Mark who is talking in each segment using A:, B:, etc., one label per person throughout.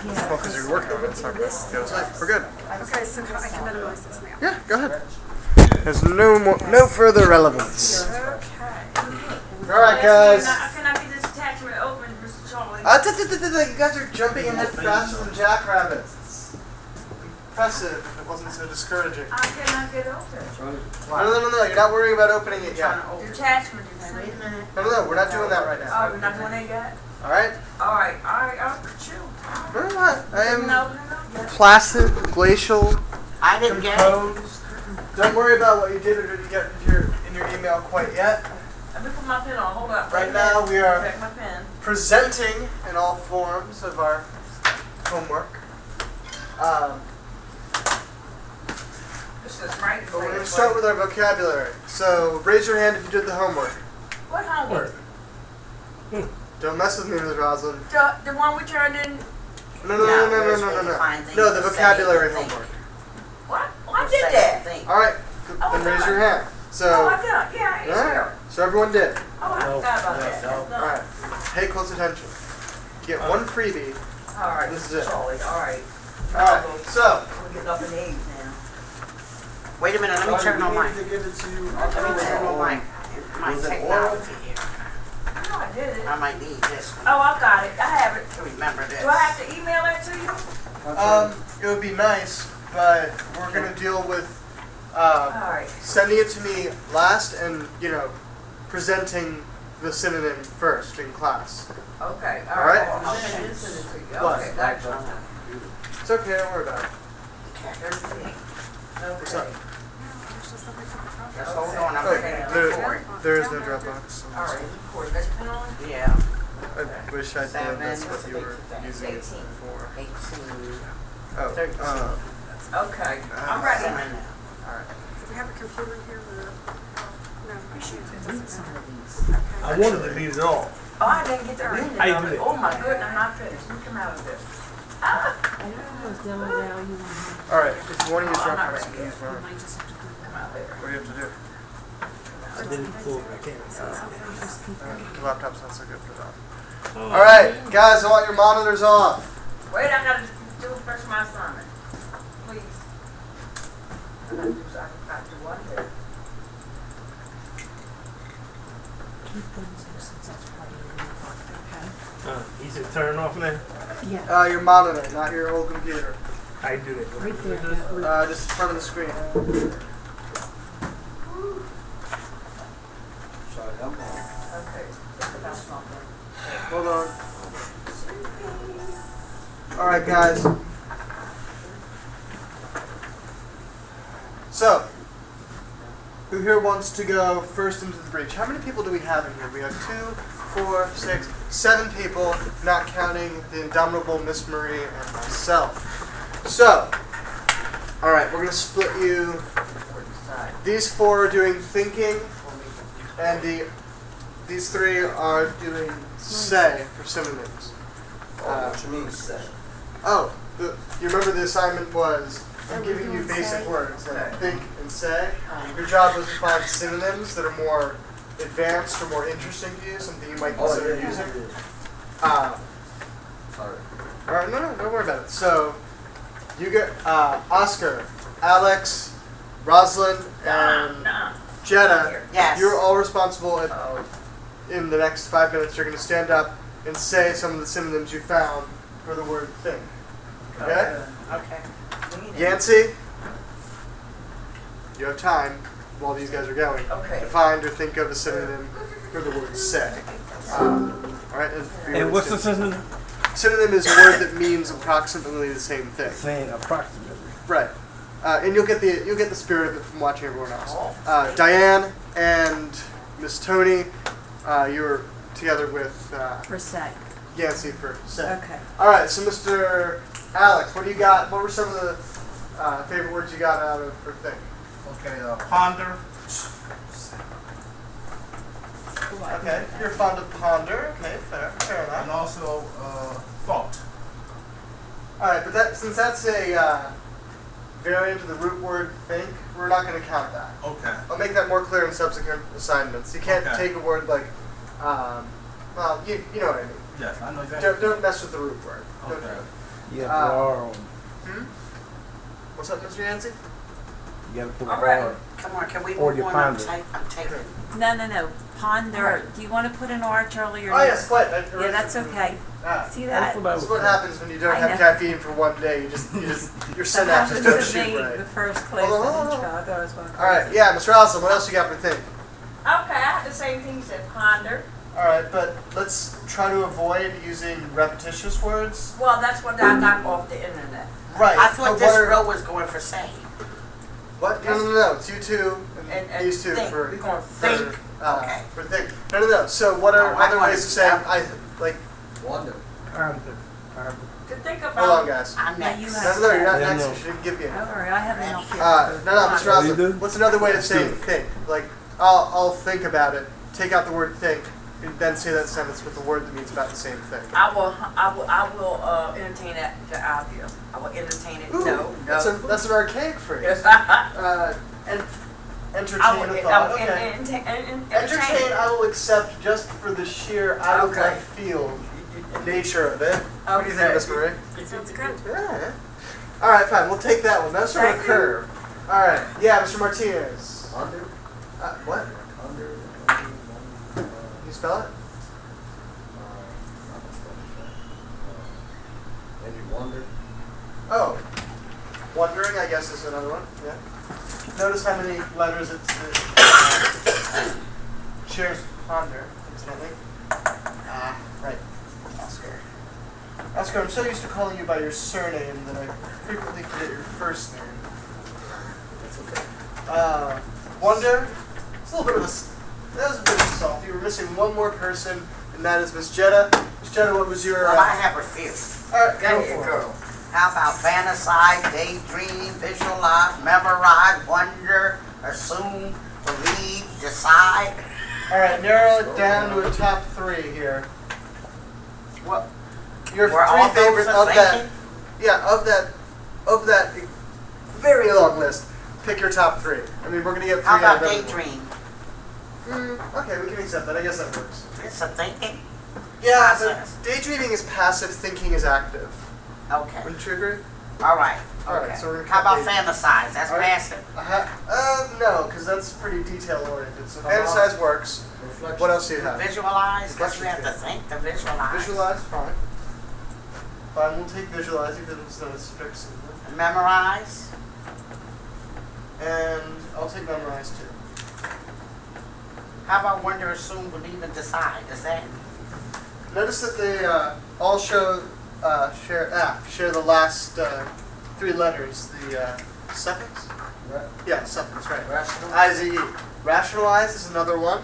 A: Well, because you're working on it, it's not going to go aside. We're good.
B: Okay, so I can minimize this now.
A: Yeah, go ahead. There's no further relevance.
B: Okay.
A: All right, guys.
C: Can I get this attachment open, Mr. Charlie?
A: You guys are jumping ahead faster than jackrabbits. It's impressive if it wasn't so discouraging.
C: I cannot get open.
A: No. You're not worrying about opening it yet.
C: The attachment is
B: Wait a minute.
A: No. We're not doing that right
C: Oh,
A: now.
C: we're not doing that yet?
A: All right?
C: Alright, chill.
A: No. I am
C: No.
A: placid, glacial,
D: I didn't get it.
A: composed. Don't worry about what you did or didn't get in your email quite yet.
C: Let me put my pen on, hold up.
A: Right now we are
C: Check my pen.
A: presenting in all forms of our homework.
C: This is right.
A: But we're going to start with our vocabulary. So raise your hand if you did the homework.
C: What homework?
A: Don't mess with me, Ms. Roslyn.
C: The one we turned in.
A: No.
D: where's where you find things
A: No, the
D: to say
A: vocabulary
D: and think.
A: homework.
C: What? Oh, I did that.
D: Think.
A: All right,
C: Oh,
A: then raise your hand.
C: Oh,
A: So,
C: I done. Yeah, it's
A: all right.
C: here.
A: So everyone did.
C: Oh, I forgot about that. That's
A: All
C: done.
A: right. Pay close attention. You get one freebie.
C: Alright,
A: This is it.
C: Charlie, alright.
A: All right. So,
C: We're getting up in age now.
D: Wait a minute, let me turn on mine.
A: to give it to you.
D: Let me turn on mine. My
A: Was it
D: technology here.
C: No, I did it.
D: I might need this one
C: Oh, I got it. I have it.
D: to remember this.
C: Do I have to email it to you?
A: It would be nice, but we're gonna deal with
C: Alright.
A: sending it to me last, and presenting the synonym first in class.
C: Okay,
A: All right.
C: I'll send it to you.
A: What?
C: Okay, gotcha.
A: It's okay, don't worry about it.
C: Everything.
A: What's up?
C: Okay.
D: Just hold on, I'm
A: Oh,
D: ready to
A: there,
D: record.
A: there is no Dropbox.
C: Alright, record. Let's put on.
D: Yeah,
A: I wish I did. That's what you were using it
C: 18.
A: for.
D: 18,
A: Oh,
D: 13.
C: Okay, I'm ready.
D: 7 now.
B: Do we have a computer here? No, we should. It doesn't matter.
E: I wanted to read it all.
C: Oh, I didn't get the reading
E: I
C: of
E: did
C: it.
E: it.
C: Oh my goodness, I'm not finished. Let me come out of this.
A: All right. If you want to use
C: Oh, I'm not
A: Dropbox,
C: ready
A: you can use
C: yet.
A: mine.
C: Come out there.
A: What do you have to do?
E: I didn't pull it. I can't see
A: The laptop's not so good for that. All right, guys. I want your monitors off.
C: Wait, I gotta do first my assignment. Please. I gotta do so I can do one here.
E: He said turn it off now.
A: Your monitor, not your old computer.
E: I do it.
B: Right there.
A: Just in front of the screen.
C: Okay. That's something.
A: Hold on. All right, guys. So, who here wants to go first into the breach? How many people do we have in here? We have 2, 4, 6, 7 people, not counting the indomitable Miss Marie and myself. So, all right, we're gonna split you. These 4 are doing thinking, and these 3 are doing say for synonyms.
F: What you mean say?
A: You remember the assignment was I'm giving you basic words like think and say. Your job was to find synonyms that are more advanced or more interesting to you, something you might consider using.
F: Sorry.
A: All right, no, don't worry about it. So you get Oscar, Alex, Rosalind, and Jetta.
D: Yes.
A: You're all responsible. In the next 5 minutes, you're going to stand up and say some of the synonyms you found for the word think. Okay?
D: Okay.
A: Yancey, you have time while these guys are going
C: Okay.
A: to find or think of a synonym for the word say. All right?
E: And what's the synonym?
A: Synonym is a word that means approximately the same thing.
E: Saying approximately.
A: Right. And you'll get the spirit of it from watching everyone else. Diane and Miss Tony, you're together with
B: For say.
A: Yancey for say.
B: Okay.
A: All right. So, Mr. Alex, what do you got? What were some of the favorite words you got out of for think?
F: Okay, ponder.
A: Okay. You're fond of ponder. Okay, fair enough.
F: And also thought.
A: All right, but since that's a variant of the root word think, we're not going to count that.
F: Okay.
A: I'll make that more clear in subsequent assignments. You can't
F: Okay.
A: take a word like, well, you know what I mean.
F: Yes, I know exactly.
A: Don't mess with the root word. Don't do
F: Okay.
A: it.
E: You gotta put R on.
A: Hmm? What's up, Mr. Yancey?
E: You gotta put
C: All right.
E: R.
D: Come on, can we
E: Or
D: move
E: you
D: on?
E: ponder.
D: I'm taking.
G: No. Ponder. Do you want to put an R, Charlie, or
A: Oh,
G: no?
A: yes, what?
G: Yeah, that's okay. See
E: That's
G: that?
E: what I
A: This
E: was
A: is what
E: saying.
A: happens when you don't
G: I
A: have
G: know.
A: caffeine for one day. Your
G: That
A: synapses
G: happened
A: don't
G: to
A: shoot
G: me
A: right.
G: the first place
A: Hold on,
G: in
A: hold on.
G: Chicago. I thought I was going
A: All right, yeah, Mr. Allison, what else you got for think?
C: Okay, I had the same thing, you said ponder.
A: All right, but let's try to avoid using repetitious words.
C: Well, that's what I got off the internet.
A: Right.
D: I thought
A: but
D: this
A: what are-
D: row was going for say.
A: What? No. It's you two and,
C: And
A: these two
C: think.
A: for
C: We're gonna
D: think. Okay.
A: For think. No. So what are
D: Oh, I
A: other
D: wanted
A: ways of
D: to-
A: saying I like?
F: Wonder.
E: Ponder.
C: To think
A: Hold
C: about.
A: on, guys.
D: I'm
G: No, you
D: next.
G: have-
A: No, you're not
E: Yeah,
A: next.
E: no.
A: You shouldn't give me.
G: Don't worry, I have enough here.
A: No, Mr.
E: Oh, you
A: Allison.
E: do?
A: What's another way of saying
E: do it.
A: think? Like, I'll think about it. Take out the word think, and then say that sentence with the word that means about the same thing.
C: I will entertain that the idea. I will entertain it.
A: Ooh,
C: No.
A: That's an archaic phrase.
C: Yes.
A: And entertain
C: I will
A: a thought. Okay.
C: entertain.
A: Entertain, I will accept just for the sheer out of
C: Okay.
A: left field nature of it. What do you think,
C: Okay.
A: Miss Marie?
B: Sounds good.
A: Yeah. All right, fine. We'll take that one. That's sort of a
C: Thank you.
A: curve. All right. Yeah, Mr. Martinez.
F: Under.
A: What?
F: Under.
A: Can you spell it?
F: Maybe wonder.
A: Oh. Wondering, I guess, is another one. Yeah. Notice how many letters it shares ponder, incidentally. Right. Oscar. Oscar, I'm so used to calling you by your surname that I frequently forget your first name. That's okay. Wonder. It's a little bit of a. That was a bit of a soft. You were missing one more person, and that is Miss Jetta. Miss Jetta, what was your?
D: Well, I have a few.
A: All right,
D: There
A: go
D: you
A: for it.
D: go. How about fantasize, daydream, visualize, memorize, wonder, assume, believe, decide?
A: All right, narrow it down to a top three here.
D: What?
A: Your
D: Were all
A: three favorites
D: those
A: of that.
D: thinking?
A: Yeah, of that very long list. Pick your top three. I mean, we're gonna get three
D: How
A: out
D: about
A: of everyone.
D: daydream?
A: Okay, we can accept that. I guess that works.
D: It's a thinking?
A: Yeah,
D: Process.
A: but daydreaming is passive, thinking is active.
D: Okay.
A: Wouldn't you agree?
D: All right.
A: All right,
D: Okay.
A: so we're gonna
D: How
A: cut
D: about
A: daydream.
D: fantasize? That's
A: All right.
D: passive.
A: No, because that's pretty detail oriented. So
F: How about-
A: fantasize works.
F: Reflection.
A: What else do you have?
D: Visualize, because you
A: Reflection
D: have to think to visualize.
A: Visualize, fine. Fine, we'll take visualize even if it's not as strict symbol.
D: Memorize.
A: And I'll take memorize too.
D: How about wonder, assume, believe, and decide? Is that?
A: Notice that they all share the last three letters. The suffix.
F: Right.
A: Yeah, suffix. Right.
F: Rational.
A: IZE. Rationalize is another one.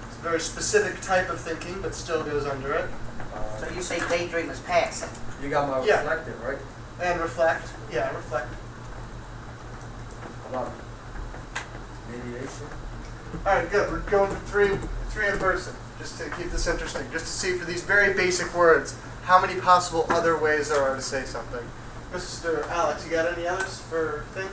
A: It's a very specific type of thinking, but still goes under it.
D: So you say daydream is passive.
F: You got my
A: Yeah.
F: reflective, right?
A: And reflect. Yeah, reflect.
F: How about mediation?
A: All right, good. We're going for three in person, just to keep this interesting, just to see for these very basic words how many possible other ways there are to say something. Mr. Alex, you got any others for think?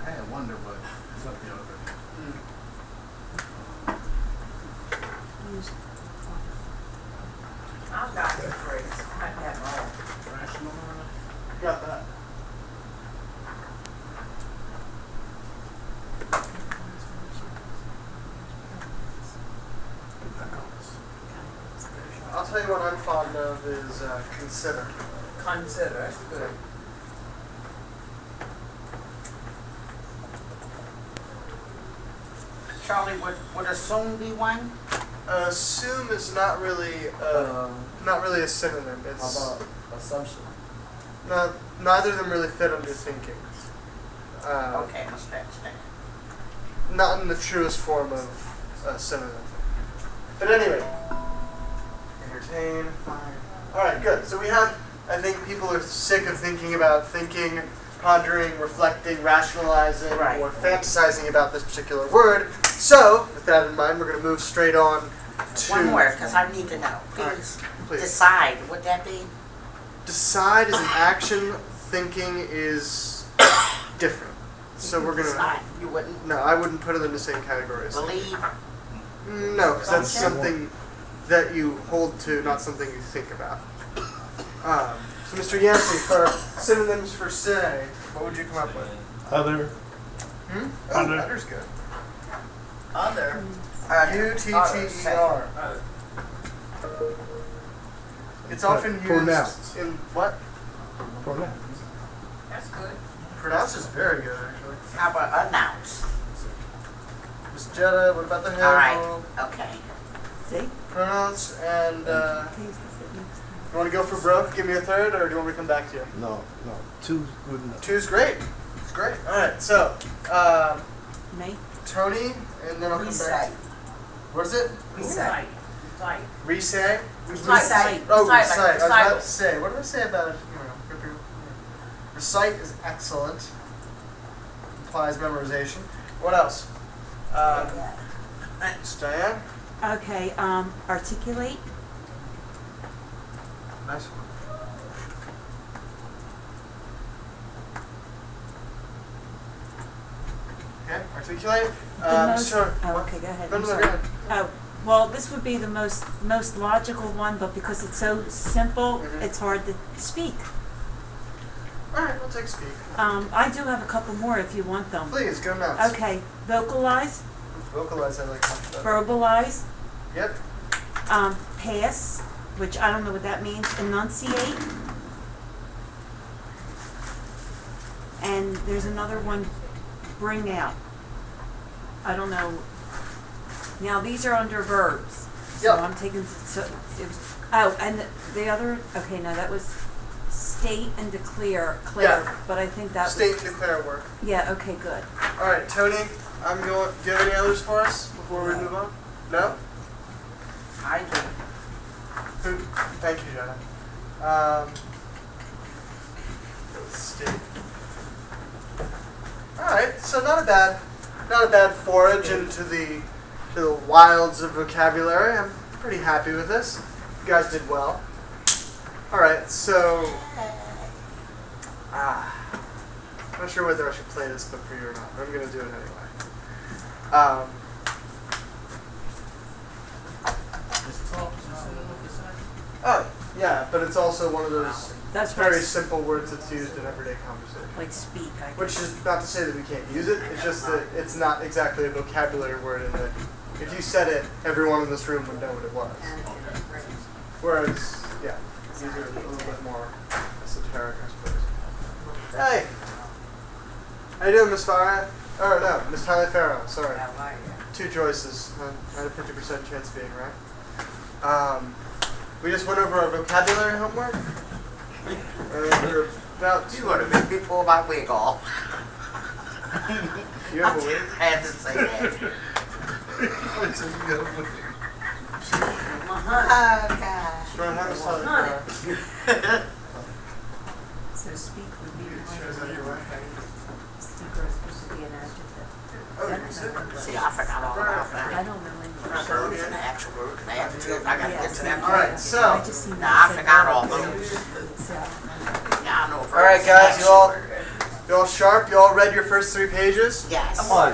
F: I had wonder, but it's not the other.
C: I've got the phrase. I have all.
F: Rational.
A: Got that. I'll tell you what I'm fond of is consider.
C: Consider. That's good.
D: Charlie, would assume be one?
A: Assume is not really a synonym.
F: How
A: It's
F: about assumption?
A: neither of them really fit under thinking.
D: Okay, let's scratch that.
A: Not in the truest form of a synonym. But anyway, entertain, fine. All right, good. So we have. I think people are sick of thinking about thinking, pondering, reflecting, rationalizing,
D: Right.
A: or fantasizing about this particular word. So, with that in mind, we're going to move straight on to
D: One more, because I need to know.
A: All right,
D: Please.
A: please.
D: Decide. Would that be?
A: Decide is an action. Thinking is different. So we're gonna.
D: Decide. You wouldn't
A: No, I wouldn't put it in the same categories.
D: believe?
A: No, because that's
D: Okay.
A: something that you hold to, not something you think about. So, Mr. Yancey, for synonyms for say, what would you come up with?
E: Other.
A: Oh,
E: Other.
A: other's good.
D: Other.
A: U-T-T-E-R. It's often used
E: Pronounce.
A: in what?
E: Pronounce.
C: That's good.
A: Pronounce is very good, actually.
D: How about announce?
A: Miss Jetta, what about the
D: All
A: handle?
D: right. Okay.
G: See?
A: Pronounce and,
G: Taste the next
A: you want to go for broke? Give me a third, or do you want me to come back to you?
E: No, no. Two's good enough.
A: Two's great. It's great. All right, so,
G: one. Me?
A: Tony, and then I'll come back to
D: Recite.
A: you. What is it?
C: Recite. Recite.
A: Re-say?
C: Recite.
A: Oh,
C: Recite,
A: recite.
C: like
A: I was about
C: recital.
A: to say. What did I say about it? Recite is excellent. Implies memorization. What else? Miss Diane?
G: Okay, articulate.
A: Nice one. Okay, articulate.
G: The most,
A: Sure.
G: oh,
A: What?
G: okay, go ahead.
A: No,
G: I'm
A: no, no,
G: sorry.
A: go ahead.
G: Oh, well, this would be the most logical one, but because it's so simple,
A: Mhm.
G: it's hard to speak.
A: All right, we'll take speak.
G: I do have a couple more if you want them.
A: Please, go nuts.
G: Okay, vocalize,
A: Vocalize, I like much better.
G: verbalize,
A: Yep.
G: pass, which I don't know what that means, enunciate, and there's another one, bring out. I don't know. Now, these are under verbs. So
A: Yep.
G: I'm taking, so, it was, oh, and the other, okay, no, that was state and declare,
A: Yeah.
G: but I think that
A: State
G: was,
A: and declare work.
G: yeah, okay, good.
A: All right, Tony, I'm going. Do you have any others for us before we move on? No.
D: I do.
A: Who? Thank you, Jenna. State. All right, so not a bad forage into the wilds of vocabulary. I'm pretty happy with this. You guys did well. All right, so I'm not sure whether I should play this clip for you or not, but I'm gonna do it anyway. Oh, yeah, but it's also one of those
G: That's
A: very
G: right,
A: simple words that's used in everyday conversation.
G: like speak, I guess.
A: Which is not to say that we can't use it, it's just that it's not exactly a vocabulary word, and that if you said it, everyone in this room would know what it was. Whereas, yeah, these are a little bit more esoteric, I suppose. Hey! How you doing, Miss Farah? Oh, no, Miss Tyler Farrow, sorry. Two choices. I had a 50% chance of being right. We just went over our vocabulary homework. We're about
D: You want to make me pull my wig off?
A: You have a wig?
D: I had to say that. Oh, gosh.
A: Strong have Miss Tyler Farrow.
G: So speak would be
A: Shows that your way.
G: speaker is supposed to be an adjective.
A: Oh, you said
D: See, I forgot all about
G: I
D: that.
G: don't know English.
D: Verbs and the actual word, the adjective, I gotta get to that
A: All
D: part.
A: right, so.
G: I just seen
D: Nah, I
G: that say
D: forgot all
G: verbs.
D: those.
G: So,
D: Yeah, I know verbs.
A: All right,
D: and
A: guys, you
D: actual
A: all,
D: word.
A: you all sharp? You all read your first 3 pages?
D: Yes.
C: Of what?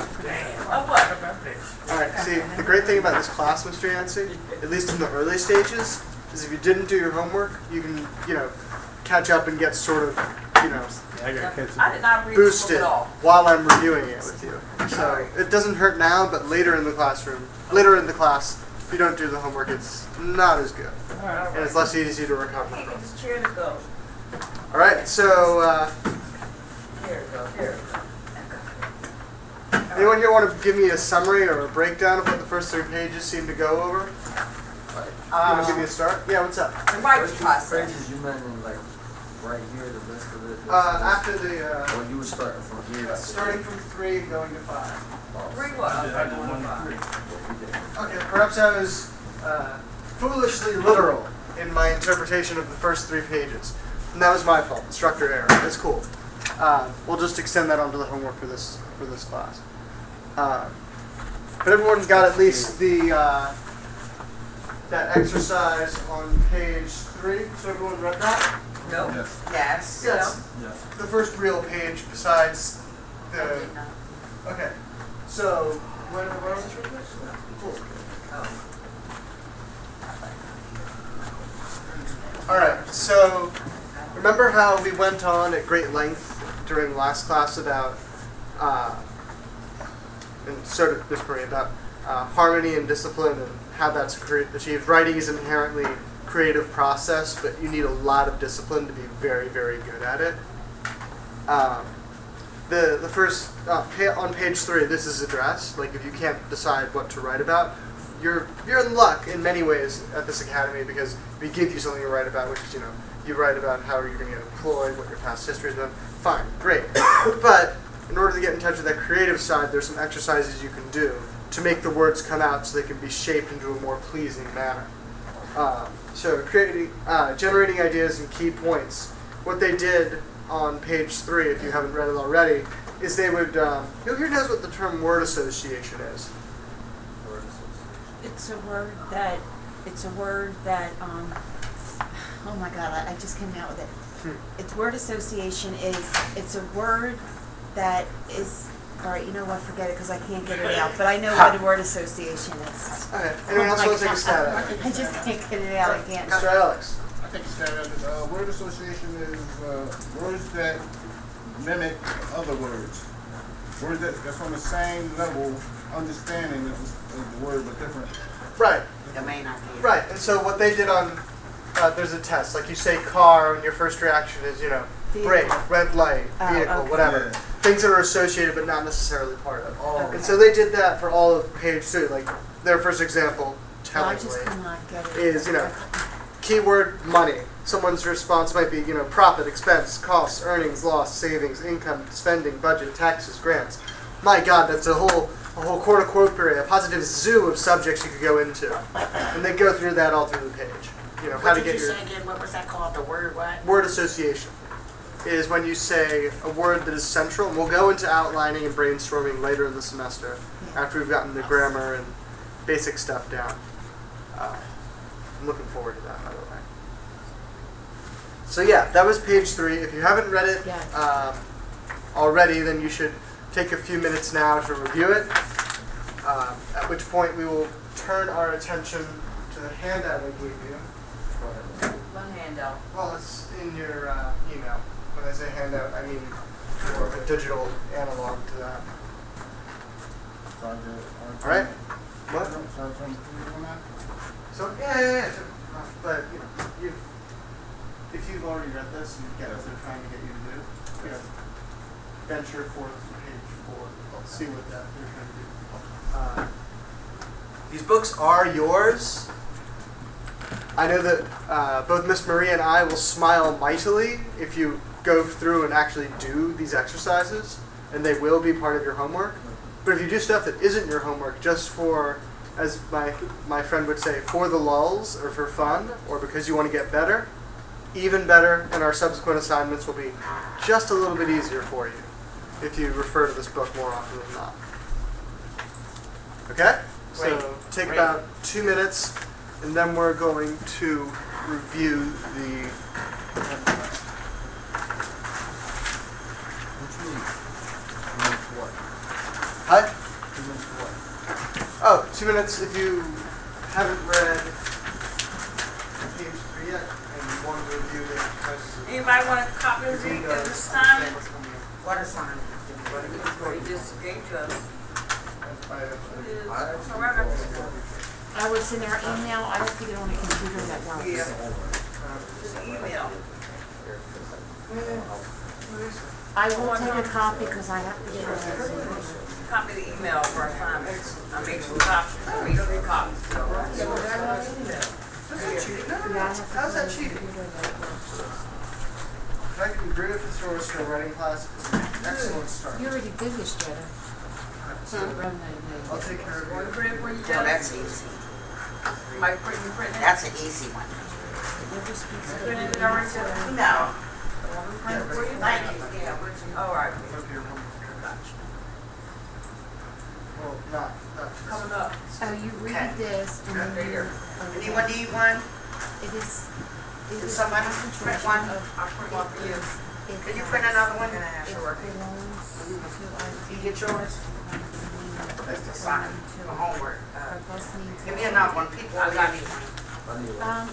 A: All right. See, the great thing about this class, Mr. Yancey, at least in the early stages, is if you didn't do your homework, you can, catch up and get sort of,
E: I gotta catch
C: I
E: it.
C: did not read this book
A: boosted
C: at all.
A: while I'm reviewing it with you. So it doesn't hurt now, but later in the class, if you don't do the homework, it's not as good, and it's less easy to recover
C: Get
A: from.
C: this chair to go.
A: All right. So
C: Here it go. Here it go.
A: anyone here want to give me a summary or a breakdown of what the first 3 pages seem to go over? You want to give me a start? Yeah. What's up?
C: The writing process.
F: Phrases you meant in like right here, the rest of it.
A: After the
F: Or you were starting from here.
A: starting from 3 and going to 5.
C: Three what?
A: Okay, perhaps I was foolishly literal in my interpretation of the first 3 pages. And that was my fault, instructor error. It's cool. We'll just extend that onto the homework for this class. But everyone got at least that exercise on page 3. So everyone read that?
C: No.
F: Yes.
D: Yes.
A: Yes.
F: Yes.
A: The first real page besides the, okay, so, where was this real quick? Cool. Alright, so, remember how we went on at great length during last class about, and so did Miss Marie, about harmony and discipline and how that's achieved. Writing is an inherently creative process, but you need a lot of discipline to be very, very good at it. The first, on page 3, this is addressed. Like, if you can't decide what to write about, you're in luck in many ways at this academy, because we give you something to write about, which is, you write about how you're going to get employed, what your past history has been. Fine, great. But in order to get in touch with that creative side, there's some exercises you can do to make the words come out so they can be shaped into a more pleasing manner. So generating ideas and key points. What they did on page 3, if you haven't read it already, is they would, who here knows what the term word association is?
G: It's a word that, oh my God, I just came out with it. It's word association it's a word that is, all right, you know what, forget it because I can't get it out, but I know what a word association is.
A: Okay, anyone else want to take a stab at it?
G: I just can't get it out, I can't.
A: Mr. Alex.
H: I think word association is words that mimic other words. Words that's on the same level, understanding of the word, but different.
A: Right.
D: The main idea.
A: Right, and so what they did on, there's a test, like you say car, and your first reaction is, brake, red light, vehicle,
G: okay.
A: whatever.
H: Yeah.
A: Things that are associated but not necessarily part of.
H: Oh.
A: And so they did that for all of page 2. Like, their first example,
G: I just
A: tellingly,
G: cannot get it.
A: is, keyword money. Someone's response might be, profit, expense, costs, earnings, loss, savings, income, spending, budget, taxes, grants. My God, that's a whole cornucopia, a positive zoo of subjects you could go into. And they go through that all through the page. How
D: What
A: to
D: did
A: get
D: you
A: your
D: say again? What was that called? The word what?
A: word association is when you say a word that is central. And we'll go into outlining and brainstorming later in the semester after we've gotten the grammar and basic stuff down. I'm looking forward to that, by the way. So yeah, that was page 3. If you haven't read it already, then you should take a few minutes now to review it, at which point we will turn our attention to the handout I gave you.
C: One handout.
A: Well, it's in your email. When I say handout, I mean more of a digital analog to that. All right? What? So yeah. But if you've already read this and you get what they're trying to get you to do, venture forth to page 4. Let's see what that they're trying to do. These books are yours. I know that both Miss Marie and I will smile mightily if you go through and actually do these exercises, and they will be part of your homework. But if you do stuff that isn't your homework just for, as my friend would say, for the lulls or for fun or because you want to get better, even better, and our subsequent assignments will be just a little bit easier for you if you refer to this book more often than not. Okay? So take about 2 minutes, and then we're going to review the... Hi?
H: 2 minutes for what?
A: Oh, 2 minutes if you haven't read page 3 yet and you want to review the exercises.
C: Anybody want a copy of this time?
D: What assignment?
C: What he just gave to us.
G: I was in our email, I have to get on a computer that works.
C: Yeah. Just email.
G: I will take a copy because I have to get on it.
C: Copy the email for assignments. I made 2 copies. I made 3 copies.
A: How's that cheating? I can agree with the source for a writing class. It's an excellent start.
G: You already did this, Jetta.
A: I'll take care of
C: Want to
A: you.
C: print it for you,
D: Oh,
C: Jenna?
D: that's easy.
C: Mike, print it?
D: That's an easy one.
C: Print it already, Jenna?
D: No.
C: Want me to print it for you?
D: Thank you. Yeah.
C: All right.
A: Well, not.
C: Coming up.
G: So you read this and then you.
D: Anyone need one?
G: It is
D: Does somebody print one?
C: I'll print one for you.
D: Can you print another one? You get yours? That's the sign for homework. Give me another one, people.
C: I got you.
F: I need one.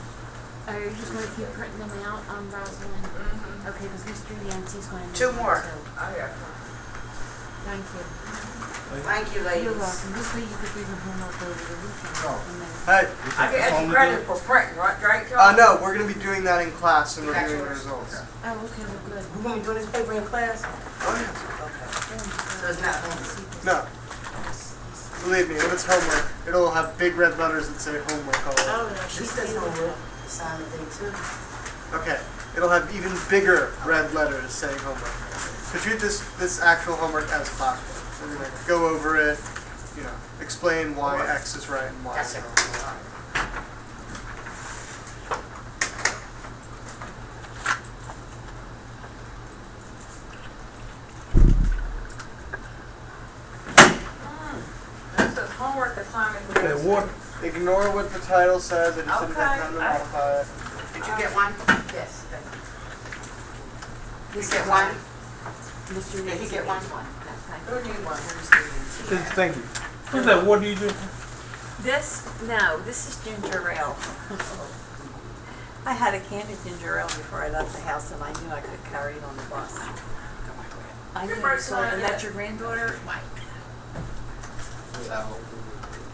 G: Are you just gonna keep printing them out, Rosalind? Okay, because Mr. Yancey's going to.
D: Two more.
C: I got
G: Thank you.
D: Thank you, ladies.
G: You're welcome. This way you could do your homework over the weekend. And then-
A: Hey.
C: I get extra credit for printing, right, Charlie?
A: No, we're gonna be doing that in class and reviewing the results.
G: Oh, okay, well, good.
D: We gonna be doing this paper in class?
A: Oh yeah.
D: So it's not homework.
A: No. Believe me, if it's homework, it'll have big red letters that say homework all over.
G: no,
D: She says homework. Assignment thing too.
A: Okay. It'll have even bigger red letters saying homework. So treat this actual homework as classwork. We're gonna go over it, explain why X is right and Y is
D: That's it.
A: wrong.
C: This is homework assignment.
E: Okay, water.
A: Ignore what the title says. I just didn't have time to
C: Okay.
A: modify it.
D: Did you get one?
C: Yes.
D: You get one?
G: Mr.
D: Did he
G: Yancey
D: get one?
G: gets one. That's fine.
C: Who need one?
E: Thank you. What's that water you drink?
I: This is ginger ale. I had a can of ginger ale before I left the house and I knew I could carry it on the bus. I knew, so, and that's your granddaughter?
D: So,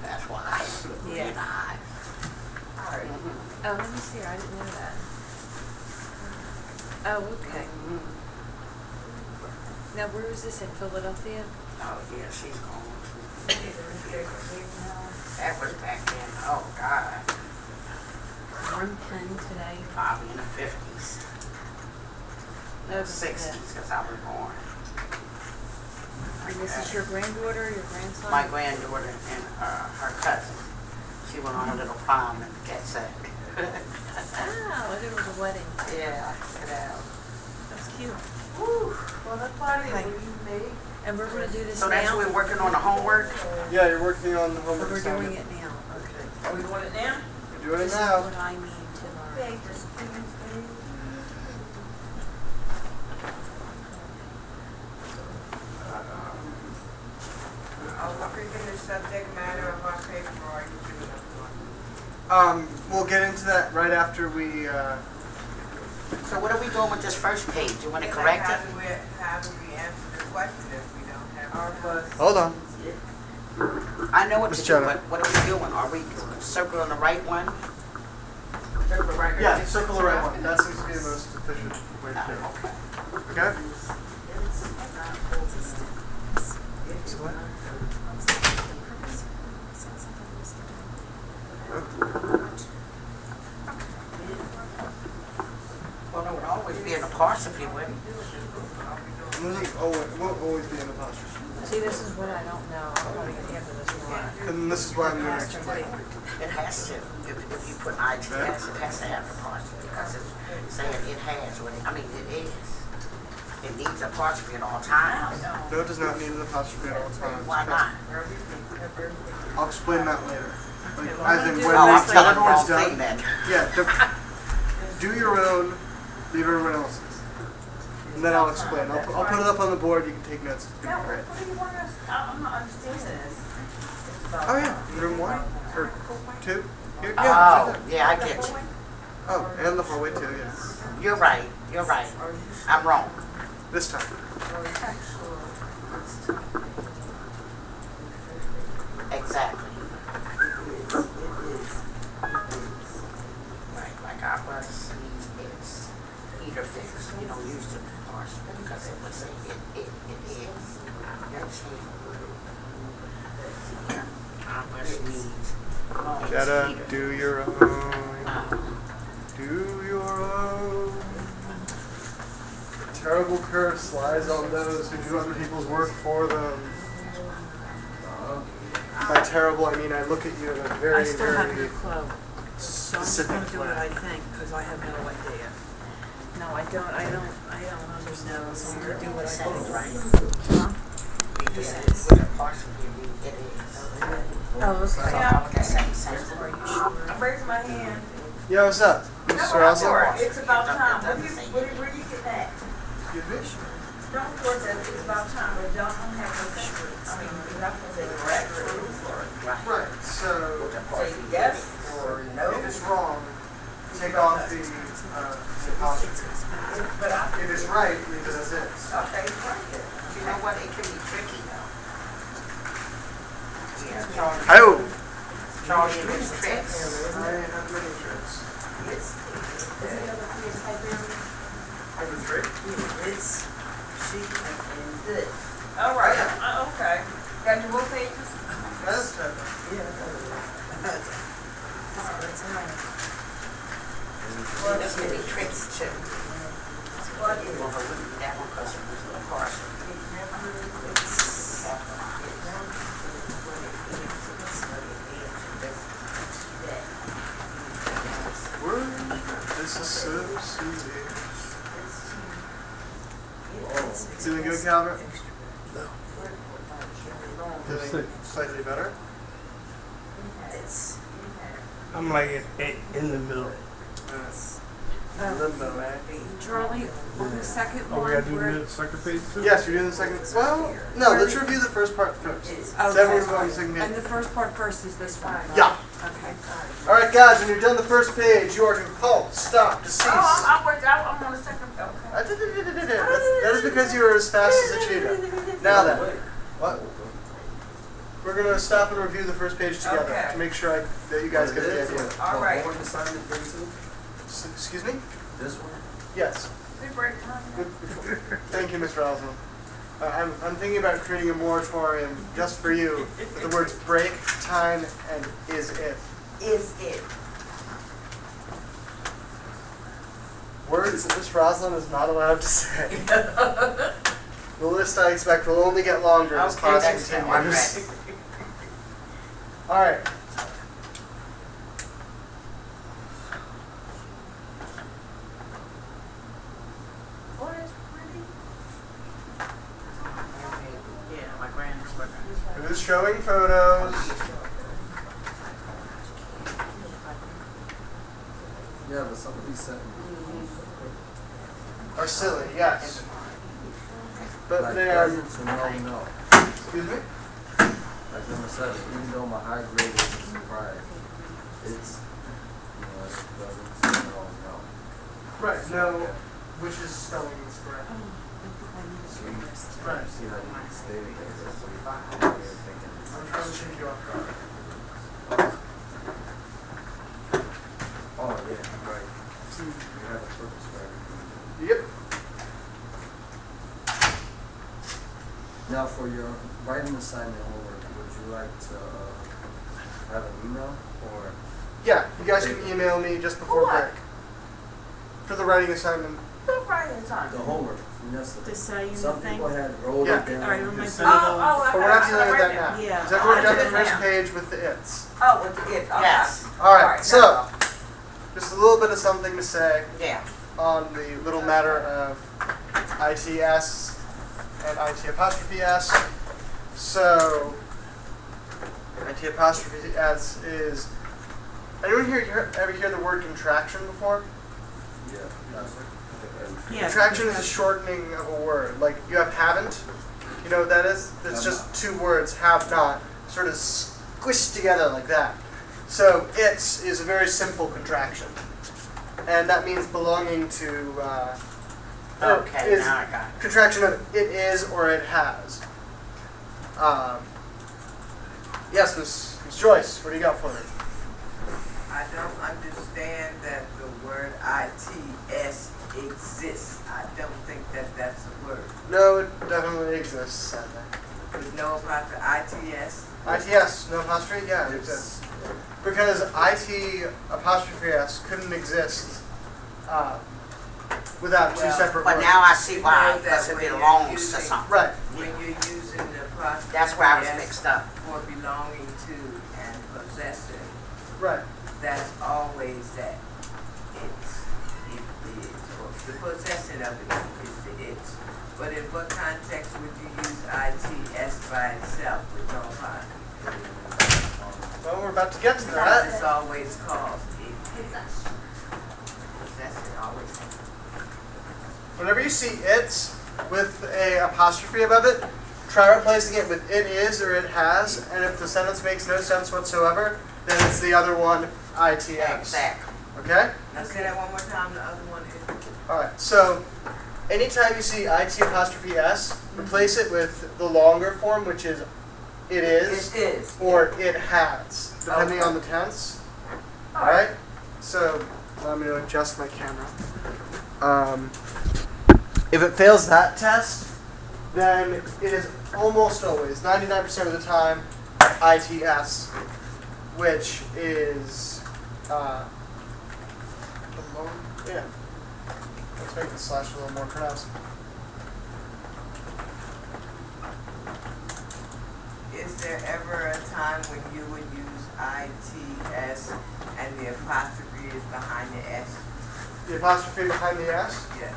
D: that's why.
I: Yeah.
C: Alright.
I: Oh, let me see, I didn't know that. Oh, okay. Now, where is this, in Philadelphia?
D: Oh, yeah, she's gone. That was back then, oh, God.
I: 110 today.
D: Probably in the 50s.
I: Oh,
D: 60s, because I was born.
I: And this is your granddaughter, your grandson?
D: My granddaughter and her cousin. She went on a little prom in Gatsack.
I: Oh, it was a wedding.
D: Yeah, get out.
I: That's cute.
C: Whew, well, the party
I: Okay.
C: will you made.
I: And we're gonna do this
D: So
I: now?
D: that's what we're working on the homework?
A: Yeah, you're working on the
I: So
A: homework
I: we're doing
A: assignment.
I: it now, okay.
C: Are we doing it now?
A: You're doing it
I: This is
A: now.
I: what I need to learn.
C: Okay, just the subject matter of our paper, or are you doing one?
A: We'll get into that right after we,
D: So what are we doing with this first page? You want to correct it?
C: How do we answer the question if we don't have our bus?
A: hold on.
D: I know what
A: Ms.
D: to do,
A: Jenna.
D: but what are we doing? Are we circling the right one?
C: Circle the right.
A: Yeah, circle the right one. That seems to be the most efficient way to do
D: No,
A: it.
D: okay.
A: Okay?
D: Well, there would always be an apostrophe, wouldn't
A: It won't always be an apostrophe.
I: See, this is what I don't know. I'm probably gonna have this tomorrow.
A: And this is why I'm going to explain.
D: it? It has to. If you put ITS, it has to have an apostrophe because it's saying it has, it is. It needs apostrophe at all times.
A: No, it does not need an apostrophe at all times.
D: Why not?
A: I'll explain that later. Like, as in
I: do
A: when
D: Oh, I'm
A: we tell
D: telling the wrong
A: everyone's
D: thing
A: done.
D: then.
A: Yeah, do your own, leave everyone else's. And then I'll explain. I'll put it up on the board. You can take notes. It's
C: No,
A: gonna be great.
C: what do you want us, I'm not understanding this. It's about-
A: Oh yeah, room 1 or 2. Here, yeah.
D: Oh,
A: right there.
D: yeah, I get you.
A: Oh, and the hallway too. Yeah.
D: You're right. You're right. I'm wrong.
A: This time.
D: Exactly. Right, like our bus, it's either fixed. You don't use the apostrophe because it would say it is. You understand? Yeah. Our bus needs.
A: Shut up. Do your own. Do your own. Terrible curse lies on those who do other people's work for them. By terrible, I mean I look at you in a very,
I: I still have
A: very
I: your clue. So I'm just
A: specific
I: gonna do it, I
A: way.
I: think, because I have no idea. No, I don't understand. So I'm gonna do what I
D: Say it
I: think.
D: right.
I: Huh?
D: We did it with apostrophe. It is.
I: Oh,
D: So
I: okay.
D: all the same sense.
I: Are you sure?
C: I'm raising my hand.
A: Yeah, what's up?
C: No,
A: Mr.
C: I'm
A: Russell?
C: sure. It's about
D: It
C: time.
D: doesn't say
C: Where do you get that?
A: Excuse me?
C: Don't force it, it's about time, but don't have no second. I mean, you're not gonna say correct or
A: Right, so
C: say yes or no.
A: if it's wrong, take off the apostrophe.
C: But I,
A: If it's right, leave it as is.
C: okay, right there.
D: You know what, it can be tricky though. Yeah, Charlie.
A: Hello.
D: Charlie and his tricks.
A: I have many tricks. Number 3?
C: It's, she, and this. All right, okay. Got your book pages?
A: That's typo.
D: Well, this can be tricky too.
C: What
D: You
C: is
D: want to look at that one because it was a partial.
A: Word disassociated. Feeling good, Calvert?
E: No.
A: Feeling slightly better?
E: I'm like in the middle.
A: Limbo, eh?
B: Charlie, on the second
E: Oh, we
B: one,
E: gotta do
B: where,
E: the second page too?
A: Yes, you're doing the second. Well, no, let's review the first part first.
B: okay.
A: Then we're going to the second
B: And the
A: page.
B: first part first is this one, right?
A: Yeah.
B: Okay.
A: Alright, guys, when you're done the first page, you are to halt, stop, cease.
C: I'm on the second, okay.
A: That is because you are as fast as a cheetah. Now then, what? We're going to stop and review the first page together
C: Okay.
A: to make sure that you guys get the idea.
C: All right.
F: Homework assignment day two?
A: Excuse me?
F: This one?
A: Yes.
C: Good break time.
A: Thank you, Mr. Osmond. I'm thinking about creating a moratorium just for you with the words break, time, and is if.
C: Is it?
A: Words that Miss Roslin is not allowed to say. The list I expect will only get longer as
C: Okay,
A: class
C: that's
D: now I'm
A: continues. Alright.
C: Oh, that's pretty.
D: Yeah, my grandmother.
A: Who's showing photos?
F: Yeah, but some of these sentences.
A: Are silly, yes. But
F: Like
A: they are.
F: present to no, no.
A: Excuse me?
F: Like number 7, even though my high grade is a surprise, it's, you know, it doesn't say no, no.
A: Right, no. Which is spelling is correct. Right.
F: See how you stated that, that's what you're thinking.
A: I'm trying to change you off guard.
F: Oh, yeah, right. You have a purpose for everything.
A: Yep.
F: Now, for your writing assignment homework, would you like to have an email or?
A: Yeah, you guys can email me just before
C: What?
A: break. For the writing assignment.
C: Good writing time.
F: The homework from yesterday.
G: Just so you
F: Some
G: know,
F: people had rolled
A: Yeah.
F: it down.
G: Alright, on my
E: Just
G: phone.
E: send it on.
A: But we're not dealing with that now.
G: Yeah.
A: Has everyone done the
C: Oh,
A: first
C: yeah.
A: page with the its?
C: Oh, with the it, okay.
D: Yes.
A: Alright, so, just a little bit of something to say
D: Yeah.
A: on the little matter of ITS and IT apostrophe S. So, IT apostrophe S is. Anyone here ever hear the word contraction before?
F: Yeah.
G: Yeah.
A: Contraction is a shortening of a word. Like you have haven't. You know what that is? It's just two words, have not, sort of squished together like that. So it's is a very simple contraction. And that means belonging to
D: Okay,
A: is
D: now I got it.
A: contraction of it is or it has. Yes, Miss Joyce, what do you got for me?
J: I don't understand that the word ITS exists. I don't think that that's a word.
A: No, it definitely exists, sadly.
J: You know about the ITS?
A: ITS, no apostrophe? Yeah, it exists. Because IT apostrophe S couldn't exist without two separate
D: But
A: words.
D: now I see why,
J: You know that
D: because it
J: when you're
D: belongs to
J: using-
D: something.
A: Right.
J: When you're using the apostrophe
D: That's where I was
J: S
D: mixed up.
J: for belonging to and possessing,
A: Right.
J: that's always that. It is. The possession of it is the it's. But in what context would you use ITS by itself with no apostrophe?
A: Well, we're about to get to
J: Because
A: that.
J: it's always called it.
D: Possession, always.
A: whenever you see it's with a apostrophe above it, try replacing it with it is or it has, and if the sentence makes no sense whatsoever, then it's the other one, ITS.
D: Exactly.
A: Okay?
J: Now say that one more time, the other one is.
A: Alright, so anytime you see IT apostrophe S, replace it with the longer form, which is it is,
J: It is.
A: or it has, depending
J: Okay.
A: on the tense. Alright? So, allow me to adjust my camera. If it fails that test, then it is almost always, 99% of the time, ITS, which is, yeah. Let's make the slash a little more pronounced.
J: Is there ever a time when you would use ITS and the apostrophe is behind the S?
A: The apostrophe behind the S?
J: Yes.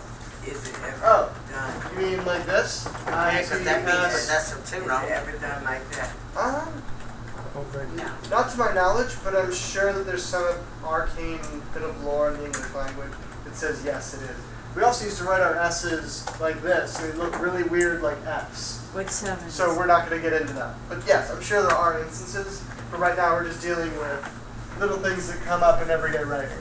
J: Is it ever
A: Oh.
J: done?
A: You mean like this?
D: Yeah, because that means
A: ITS.
D: possessive
J: Is
D: too,
J: it
D: no?
J: ever done like that?
E: Okay.
D: No.
A: Not to my knowledge, but I'm sure that there's some arcane bit of lore in the English language that says yes, it is. We also used to write our S's like this, and they look really weird like F's.
I: Which 7?
A: So we're not going to get into that. But yes, I'm sure there are instances, but right now we're just dealing with little things that come up in everyday writing.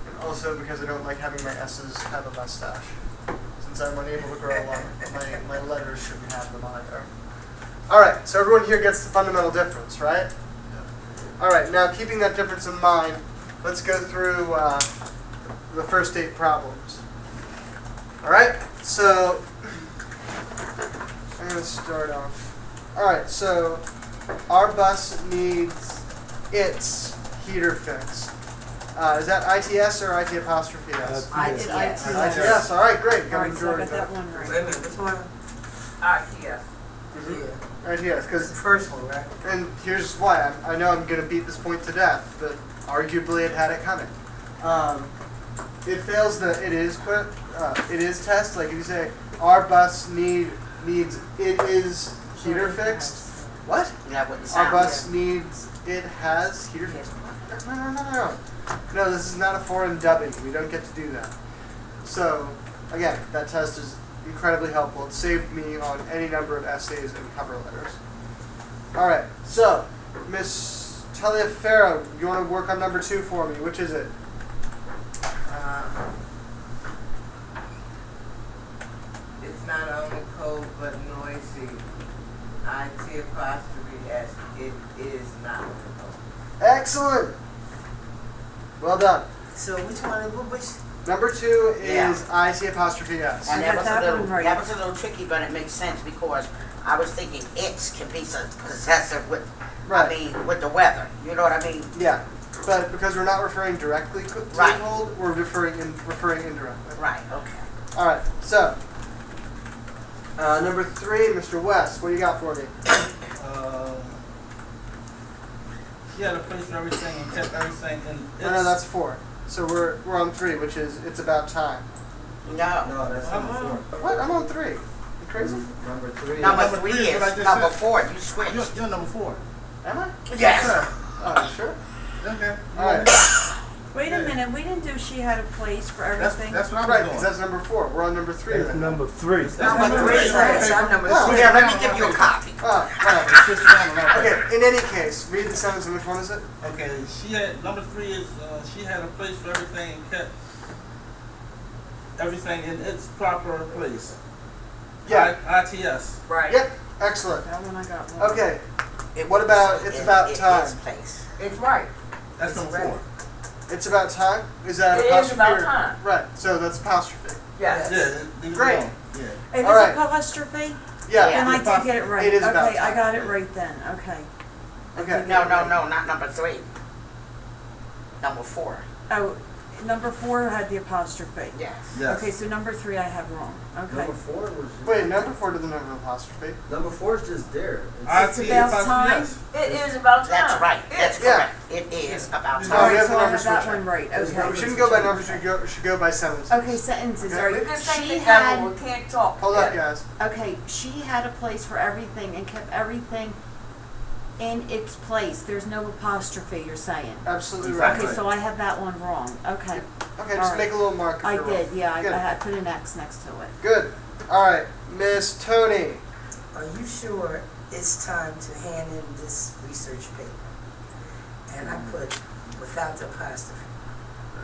A: And also because I don't like having my S's have a mustache. Since I'm unable to grow one, my letters shouldn't have them either. Alright, so everyone here gets the fundamental difference, right? Alright, now keeping that difference in mind, let's go through the first 8 problems. Alright, so I'm going to start off. Alright, so our bus needs its heater fixed. Is that ITS or IT apostrophe S?
I: I did
E: ITS.
I: ITS.
A: ITS, alright, great. Got a
I: Alright, so I
A: majority
I: got that
A: vote.
I: one right.
J: Wait a minute, which one? ITS.
A: ITS, because
J: The first one, right?
A: and here's why. I know I'm going to beat this point to death, but arguably it had it coming. It fails the it is test. Like if you say our bus needs it is heater fixed. What?
D: That wouldn't
A: Our
D: sound
A: bus needs it has heater fixed. No. No, this is not a foreign dubbing. We don't get to do that. So again, that test is incredibly helpful. It saved me on any number of essays and cover letters. All right, so Miss Taliaferro, you want to work on number 2 for me? Which is it?
J: It's not only cold but noisy. IT apostrophe S. It is not only cold.
A: Excellent. Well done.
D: So which one? Which?
A: Number 2
D: Yeah.
A: is IT apostrophe S.
D: And
I: I
D: that
I: got
D: was
I: that
D: a little,
I: one right.
D: that was a little tricky, but it makes sense because I was thinking it can be possessive with,
A: Right.
D: I mean, with the weather. You know what I mean?
A: Yeah, but because we're not referring directly to
D: Right.
A: cold, we're referring indirectly.
D: Right. Okay.
A: All right. So number 3, Mr. West, what do you got for me?
E: She had a place for everything and kept everything in
A: No, that's 4. So we're on 3, which is it's about time.
D: No.
F: No, that's number 4.
A: What? I'm on 3. You crazy?
F: Number 3.
D: Number
H: Number
D: 3
H: three is what I
D: is
H: just
D: number
H: said.
D: 4. You switched.
H: You're number 4.
A: Am I?
D: Yes.
A: Oh, you sure?
H: Okay.
A: All right.
I: Wait a minute, we didn't do she had a place for everything.
H: That's what I was
A: Right,
H: doing.
A: because that's number 4. We're on number 3
E: That's
A: right now.
E: number 3.
D: Number 3 is
J: I'm number
A: Oh.
J: three.
D: Here, let me give you a copy.
A: Oh, right.
H: It's just down a lot.
A: Okay. In any case, read the sentence. And which one is it?
E: Okay, she had, number 3 is, she had a place for everything and kept everything in its proper place.
A: Yeah.
E: ITS.
J: Right.
A: Yep. Excellent.
I: That one I got wrong.
A: Okay.
D: It
A: What
D: was
A: about it's about
D: in
A: time?
D: its place.
J: It's right.
E: That's number 4.
A: It's about time. Is that
J: It is
A: apostrophe?
J: about
A: or-
J: time.
A: Right. So that's apostrophe.
J: Yes.
E: Yeah, leave it
A: Great.
E: alone. Yeah.
I: If it's
A: All right.
I: apostrophe,
A: Yeah.
D: Yeah.
I: then I did get it right.
A: It is about
I: Okay, I
A: time.
I: got it right then. Okay.
A: Okay.
D: No, not number 3. Number 4.
I: Oh, number 4 had the apostrophe.
D: Yes.
E: Yes.
I: Okay, so number 3 I have wrong. Okay.
F: Number 4 was just,
A: Wait, number 4 doesn't have an apostrophe.
F: Number 4 is just there.
I: It's about time.
J: It is about time.
D: That's right. That's
A: Yeah.
D: correct. It is about
A: Oh,
I: All
A: we
D: time.
I: right,
A: have
I: so
A: the
I: I
A: number
I: have that
A: switch.
I: one right.
A: We
I: Okay.
A: shouldn't go by numbers. We should go by sentences.
I: Okay, sentences.
A: Okay.
I: All
J: We
I: right.
J: can say
I: She
J: together,
I: had.
J: we can't talk.
A: Hold up,
J: together.
A: guys.
I: Okay, she had a place for everything and kept everything in its place. There's no apostrophe. You're saying.
A: Absolutely right.
I: Okay, so I have that one wrong. Okay.
A: Okay, just
G: Alright.
A: make a little mark. if
G: I
A: you're wrong.
G: did, yeah,
A: Good.
G: I put an X next to it.
A: Good. All right, Miss Tony.
K: Are you sure it's time to hand in this research paper? And I put without the apostrophe.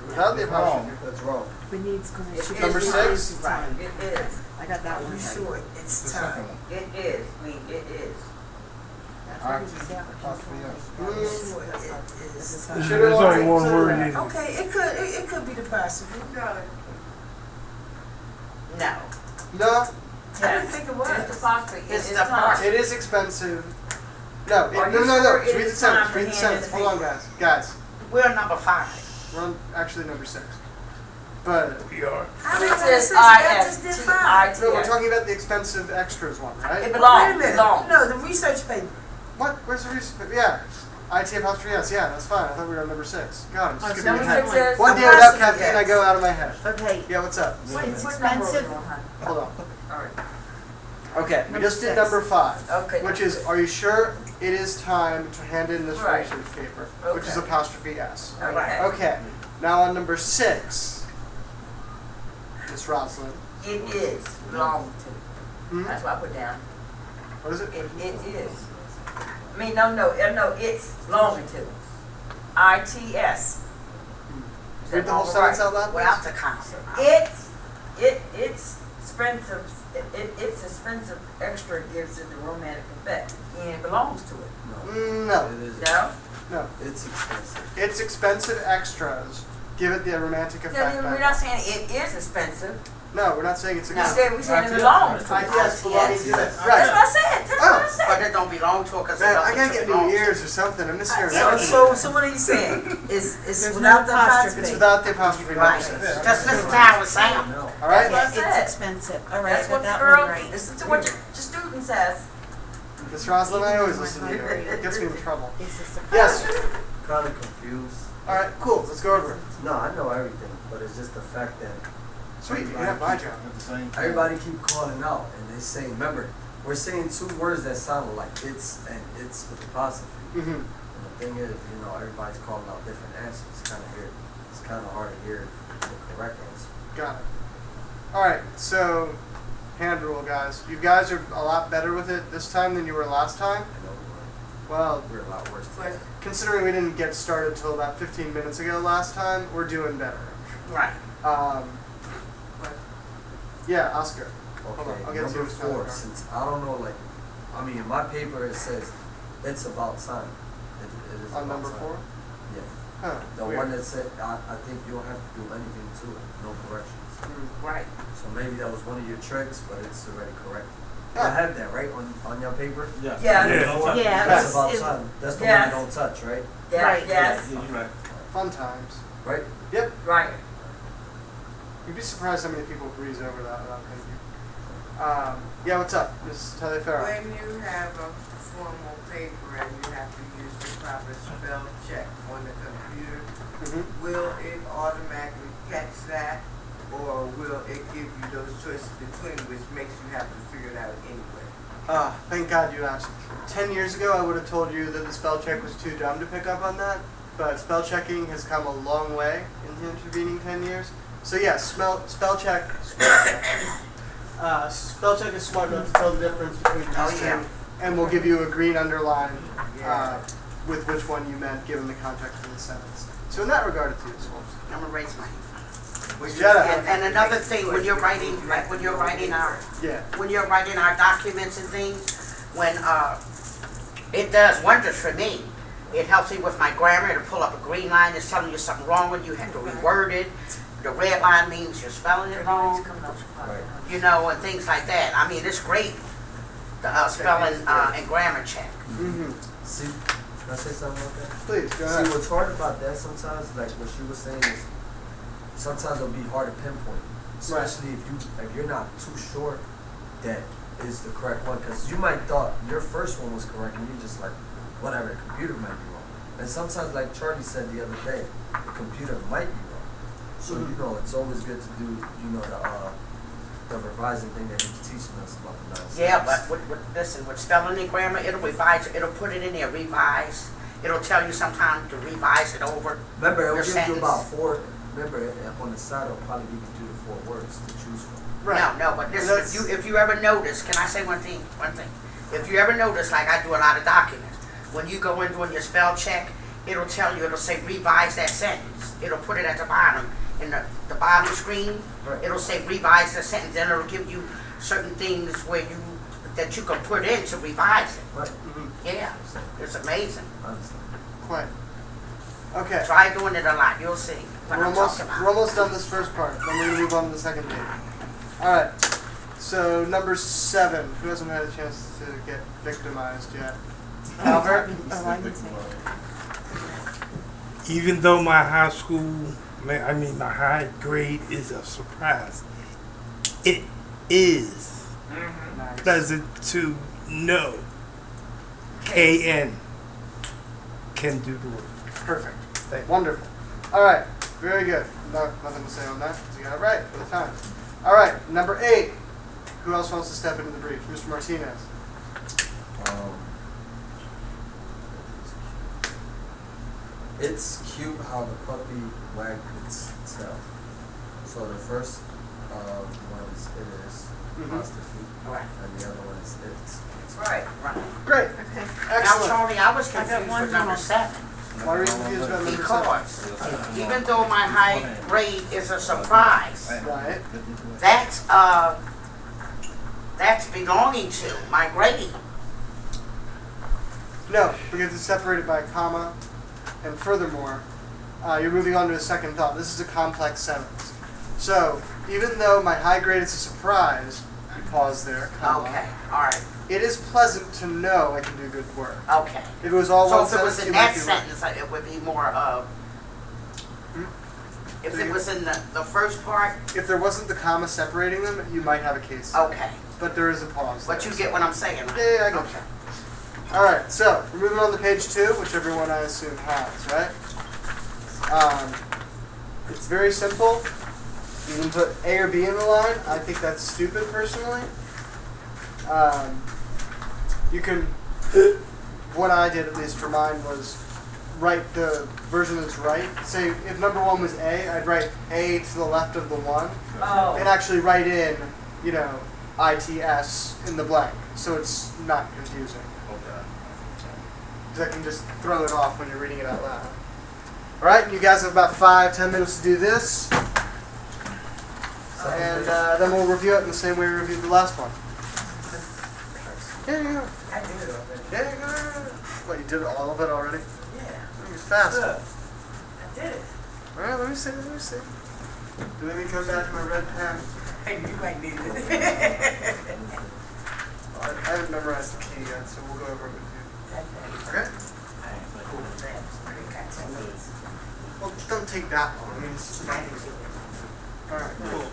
A: Without the apostrophe.
H: That's wrong.
G: It needs,
C: It
G: she
C: is
A: Number
G: goes,
A: six?
G: it's time.
C: It is,
G: I got that
K: Are
G: one.
K: you
G: right.
K: sure it's time?
C: it is, it is.
G: That's
H: Alright.
G: what you say.
H: Apostrophe yes.
K: Are you sure it is time?
A: There's only one word.
K: Okay, it could be the apostrophe.
D: No.
A: No,
K: I didn't think it was.
C: It's the apostrophe,
D: It's
C: it's
D: the
C: time.
A: it is expensive. No,
C: Are
A: no,
C: you
A: no, no.
C: sure
A: Read
C: it
A: the
C: is time
A: sentence. Read the
C: to hand in
A: sentence.
C: the
A: Hold on,
C: paper?
A: guys.
D: We're number 5.
A: We're on actually number 6. But
K: I
C: It
K: didn't
C: says
K: I just did fine.
C: ISTIT.
A: no, we're talking about the expensive extras one,
C: It
A: right?
K: Wait a
C: belongs,
K: minute.
C: belongs.
K: No, the research paper.
A: What? Where's the reason? Yeah. IT apostrophe yes. Yeah, that's fine. I thought we were on number 6. God, I'm
G: Oh,
A: skipping
G: so
C: Number
A: ahead.
C: 6 says.
A: One day without
K: Apostrophe
A: caffeine, I
K: yes.
A: go out of my head.
G: Okay,
A: Yeah, what's up?
G: it's
C: What number are
G: expensive.
C: we on, honey?
A: Hold on.
C: Alright.
A: Okay, we
G: Number
A: just did
G: 6.
A: number 5.
C: Okay.
A: Which is, are you sure it is time to hand in this
C: Right.
A: research paper? Which is
C: Okay.
A: apostrophe S.
C: Okay.
A: Okay, now on number 6, Miss Roslyn.
C: It is, belongs to.
A: Hmm?
C: That's what I put down.
A: What is it?
C: It is. I mean, no, it's belonging to. ITS.
A: Read the whole sentence out loud,
D: Without
A: please.
D: the concept.
C: It's expensive, it's expensive extra gives it the romantic effect, and it belongs to it.
A: No,
F: It is.
C: No?
A: no.
F: It's expensive.
A: It's expensive extras. Give it the romantic
C: No,
A: effect
C: we're
A: back.
C: not saying it is expensive.
A: No, we're not saying it's
C: We
A: expensive.
C: said it belongs to it.
A: ITS belonging to this.
C: That's what
A: Right.
C: I said, that's what I
D: But
C: said.
D: it don't belong to it because it
A: Man, I
D: doesn't
A: gotta get
D: belong
A: new
D: to it.
A: ears or something. I'm just hearing
K: So,
A: everything.
K: so what are you saying? It's
G: There's
K: without
G: no
K: the
G: apostrophe.
A: It's
K: apostrophe.
A: without the apostrophe.
D: Right.
A: number 6.
D: Just listen to how it's sound.
F: No.
A: All right?
C: That's what I
G: It's
C: said.
G: expensive. All right, I
C: That's
G: got
C: what the
G: that
C: girl,
G: one right.
C: listen to what your student says.
A: Miss Roslyn, I always listen to you. It gets me in trouble.
G: It's a surprise.
A: Yes.
F: Kind of confused.
A: All right, cool. Let's go over it.
F: No, I know everything, but it's just the fact that
A: Sweet, you have my job.
H: At the same time.
F: everybody keep calling out and they say, remember, we're saying 2 words that sound alike. It's and it's with apostrophe.
A: Mm-hmm.
F: And the thing is, everybody's calling out different answers. It's kind of hard to hear the correct answer.
A: Got it. All right, so hand rule, guys. You guys are a lot better with it this time than you were last time.
F: I know
A: Well,
F: we're a lot worse today.
A: considering we didn't get started till about 15 minutes ago last time, we're doing better.
D: Right.
A: Yeah, Oscar.
F: Okay,
A: on, I'll get to
F: number
A: you.
F: 4, since I don't know, in my paper it says it's about time. It is
A: On
F: about
A: number
F: time.
A: 4?
F: Yeah.
A: Huh.
F: The
A: weird.
F: one that said, I think you don't have to do anything to it, no corrections.
D: Right.
F: So maybe that was one of your tricks, but it's already corrected.
A: Ah.
F: I have that, right, on your paper?
E: Yeah.
C: Yeah.
G: Yeah,
F: That's
G: it's-
F: about
G: it-
F: time. That's the
C: Yes.
F: one you don't touch, right?
C: Yeah,
G: Right.
C: yes,
E: Yeah, you're right.
A: Fun times.
F: Right?
A: Yep.
C: right.
A: You'd be surprised how many people breeze over that without thinking. Yeah, what's up, Ms. Taliaferro?
J: When you have a formal paper and you have to use the proper spell check on the computer,
A: Mm-hmm.
J: will it automatically catch that? Or will it give you those choices between which makes you have to figure it out anyway?
A: Thank God you asked. 10 years ago, I would have told you that the spell check was too dumb to pick up on that, but spell checking has come a long way in the intervening 10 years. So yes, spell check is smart enough to tell the difference between these
D: Oh,
A: two,
D: yeah.
A: and will give you a green underline
J: Yeah.
A: with which one you meant, given the context of the sentence. So in that regard, it's useful.
D: I'm gonna raise my hand.
A: Jetta.
D: And another thing, when you're writing our documents and things, when, it does wonders for me. It helps me with my grammar. It'll pull up a green line that's telling you something wrong with you. You have to reword it. The red line means you're spelling it wrong,
F: Right.
D: and things like that. I mean, it's great, the spelling and grammar check.
A: Mm-hmm.
F: See, can I say something about that?
A: Please, go ahead.
F: See, what's hard about that sometimes, like what she was saying, is sometimes it'll be hard to pinpoint, especially if you're not too sure that is the correct one, because you might thought your first one was correct, and you're just like, whatever, the computer might be wrong. And sometimes, like Charlie said the other day, the computer might be wrong. So it's always good to do, the revising thing that he's teaching us about the nonsense.
D: Yeah, but with spelling and grammar, it'll revise, it'll put it in there, revise. It'll tell you sometimes to revise it over.
F: Remember,
D: your
F: it'll give you
D: sentence.
F: about 4 remember, on the side, it'll probably give you 2 to 4 words to choose from.
A: Right.
D: No, but listen, if you ever notice, can I say one thing? If you ever notice, like I do a lot of documents, when you go in doing your spell check, it'll tell you, it'll say revise that sentence. It'll put it at the bottom, in the bottom screen.
F: Right.
D: It'll say revise the sentence, and it'll give you certain things that you can put in to revise it.
F: Right.
D: Yeah, it's amazing.
F: I understand.
A: Quite. Okay.
D: Try doing it a lot, you'll see what
A: We're
D: I'm talking about.
A: almost done this first part. Then we're gonna move on to the second date. All right. So number 7. Who hasn't had a chance to get victimized yet? Albert.
G: Oh, I didn't say.
L: Even though my high my high grade is a surprise, it is
A: Nice.
L: pleasant to know KN can do the work.
A: Perfect.
L: Thank you.
A: Wonderful. All right. Very good. Nothing to say on that. You got it right for the time. All right. Number 8. Who else wants to step into the breach? Mr. Martinez.
F: It's cute how the puppy wagged its tail. So the first one is it is apostrophe,
D: Right.
F: and the other one is it's.
D: Right.
A: Great.
G: Okay.
D: Now,
A: Excellent.
D: Charlie, I was
G: I got
D: confused
G: one
D: with number
G: wrong.
D: 7.
A: Why are you confused about number 7?
D: Because even though my high grade is a surprise,
A: Right.
D: that's belonging to my grade.
A: No, because it's separated by a comma, and furthermore, you're moving on to a second thought. This is a complex sentence. So, even though my high grade is a surprise, you pause there, comma.
D: Okay, all right,
A: It is pleasant to know I can do good work.
D: okay.
A: If it was all
D: So
A: one
D: if it was
A: sentence,
D: in
A: you
D: that
A: might be right.
D: sentence, it would be more of, if it was in the first part,
A: If there wasn't the comma separating them, you might have a case.
D: okay.
A: But there is a pause.
D: But
A: there,
D: you
A: so-
D: get what I'm saying?
A: Yeah, I get
D: Okay.
A: you. All right, so we're moving on to page 2, which everyone I assume has, right? It's very simple. You can put A or B in the line. I think that's stupid, personally. You can. What I did, at least for mine, was write the version that's right. Say if number 1 was A, I'd write A to the left of the 1,
C: Oh.
A: and actually write in, ITS in the blank, so it's not confusing. Because I can just throw it off when you're reading it out loud. All right, you guys have about 5-10 minutes to do this, and then we'll review it in the same way we reviewed the last one. Yeah, yeah,
K: I did it already.
A: yeah. What, you did all of it already?
K: Yeah,
A: You're fast.
K: I did it.
A: All right, let me see. Let me come back to my red pen.
K: Hey, you might need it.
A: I haven't memorized the key yet, so we'll go over it with you. Okay?
K: Cool. Got 10 minutes.
A: Well, it doesn't take that long. I mean, it's just about all right, cool.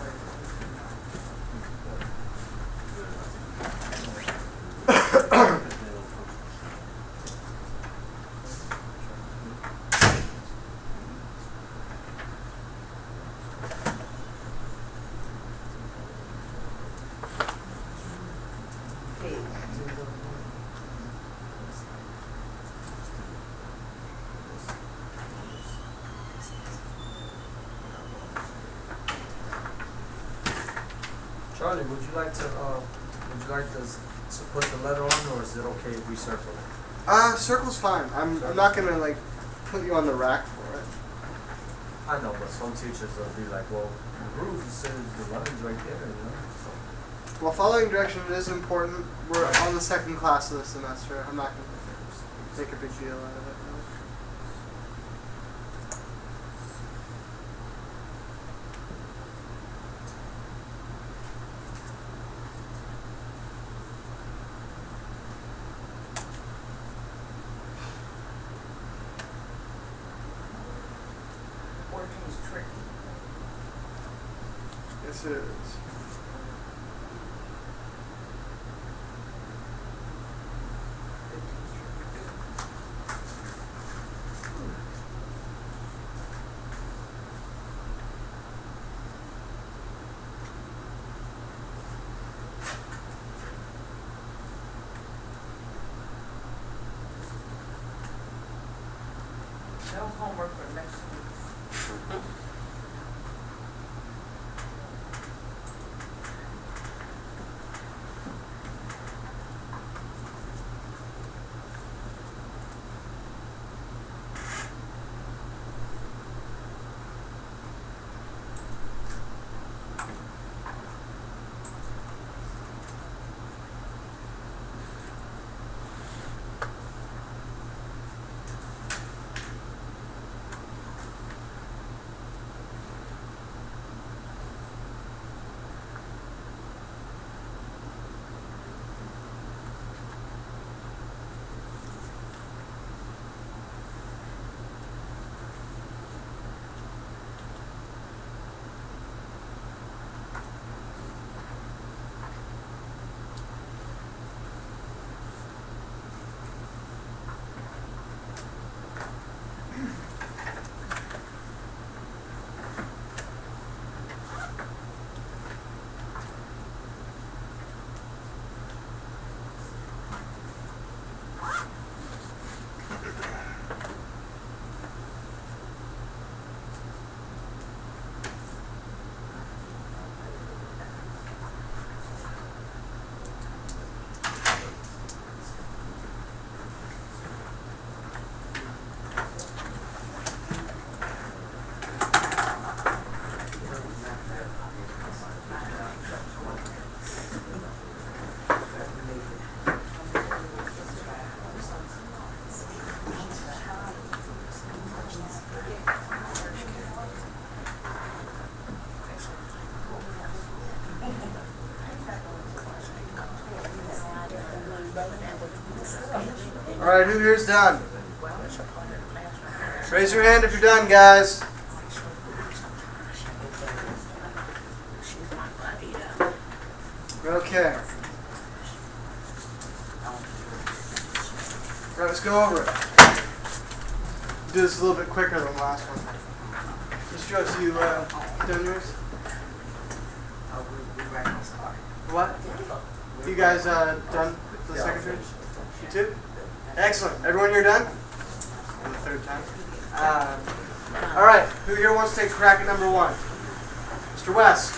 F: Charlie, would you like to put the letter on, or is it okay if we circle it?
A: Circle's fine. I'm not gonna like put you on the rack for it.
F: I know, but some teachers will be like, well, the rules it says the line's right there, So.
A: Well, following direction is important. We're on the second class of the semester. I'm not gonna make a big deal out of it.
C: Working is tricky.
A: Yes, it is.
C: No homework for next week.
A: who here's done? Raise your hand if you're done, guys. Okay. Right, let's go over it. Do this a little bit quicker than the last one. Mr. Jones, you done yours? What? You guys done for the second page? You too? Excellent. Everyone here done? For the third time. All right. Who here wants to take a crack at number 1? Mr. West.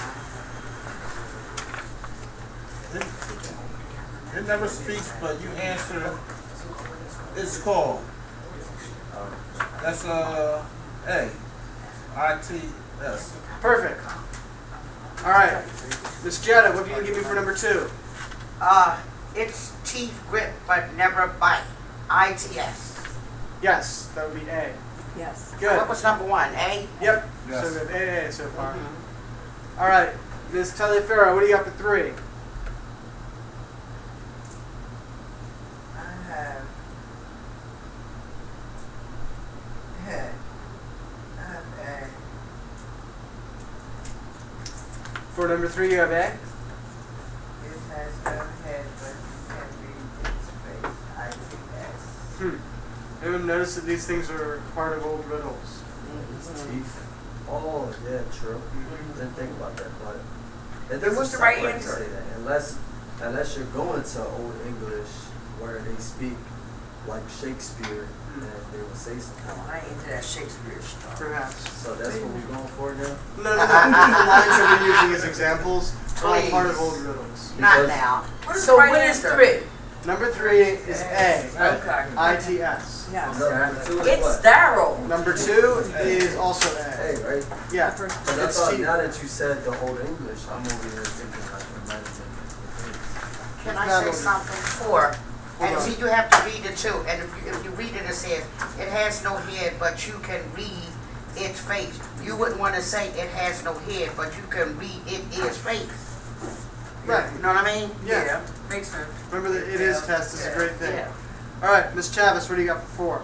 E: It never speaks, but you answer. It's called. That's A. I-T-S.
A: Perfect. All right. Miss Jetta, what can you give me for number 2?
D: It's teeth grip but never bite. ITS.
A: Yes, that would be A.
I: Yes.
A: Good.
D: What was number 1? A?
A: Yep.
H: Yes.
A: So we have AA so far. All right. Ms. Taliaferro, what do you got for 3?
J: I have A.
A: For number 3, you have A?
J: It has no head, but you can read its face. I-T-S.
A: Anyone notice that these things are part of old riddles?
F: Teeth. Oh, yeah, true. Didn't think about that, but it
C: Then
F: doesn't
C: what's the
F: sound
C: right
F: right to
C: answer?
F: say that unless you're going to Old English where they speak like Shakespeare and they will say something.
K: I ain't into that Shakespeare stuff.
A: Perhaps.
F: So that's what we're going for now.
A: No. The lines that we're using as examples are all part of
D: Please.
A: old riddles.
D: Not
F: Because-
D: now.
C: What is
K: So
C: the right
K: what is
C: answer?
K: 3?
A: Number 3 is A.
C: Okay.
A: ITS.
I: Yes.
F: Number 2 is
C: It's
F: what?
C: Daryl.
A: Number 2 is also A.
F: Hey, right?
A: Yeah.
F: But I
A: It's
F: thought
A: teeth.
F: now that you said the Old English, I'm over here thinking like the American.
D: Can
A: It's
D: I
A: not
D: say
A: old.
D: something? 4. And
A: Hold on.
D: see, you have to read it too. And if you read it, it says, it has no head, but you can read its face. You wouldn't want to say it has no head, but you can read it is face.
A: Right.
D: You know what I mean?
A: Yeah.
C: Makes sense.
A: Remember that it is test is a great thing.
D: Yeah.
A: All right, Miss Chavez, what do you got for 4?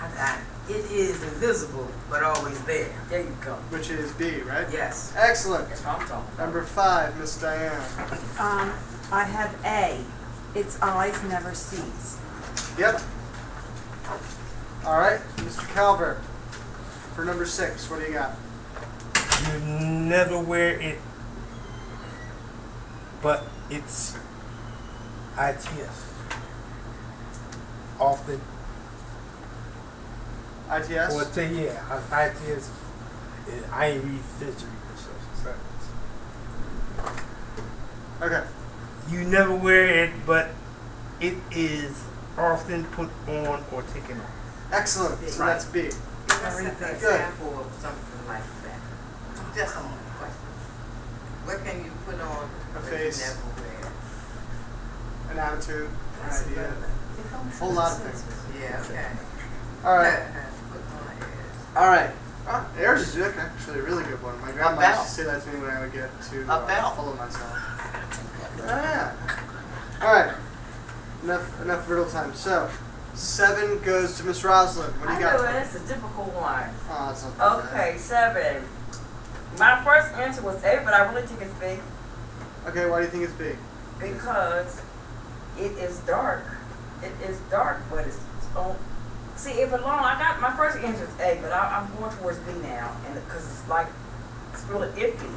K: I got it. It is invisible, but always there.
C: There you go.
A: Which is B, right?
K: Yes.
A: Excellent.
C: That's what I'm talking about.
A: Number 5, Miss Diane.
I: I have A. Its eyes never sees.
A: Yep. All right, Mr. Calvert. For number 6, what do you got?
L: You never wear it, but it's ITS. Often.
A: ITS?
L: Or say, yeah, ITS. I ain't read history or social science.
A: Okay.
L: You never wear it, but it is often put on or taken off.
A: Excellent. So that's B.
J: Give us an
A: Good.
J: example of something like that. Just one question. What can you put on
A: A
J: that
A: face.
J: you never wear?
A: An attitude, an
K: That's
A: idea.
K: irrelevant.
A: A whole lot of things.
J: Yeah, okay.
A: All right.
J: Put on is.
A: All right. Oh, airs is actually a really good one. My grandma
D: bell.
A: used to say that to me when I would get to
D: A bell.
A: follow myself. Yeah. All right. Enough riddle time. So, 7 goes to Miss Roslyn. What do you
C: I
A: got?
C: know that's a difficult one.
A: Oh, that's not bad.
C: Okay, 7. My first answer was A, but I really think it's B
A: Okay, why do you think it's B?
C: because it is dark. It is dark, but it's on. See, it belongs. I got my first answer is A, but I'm going towards B now, and because it's really iffy.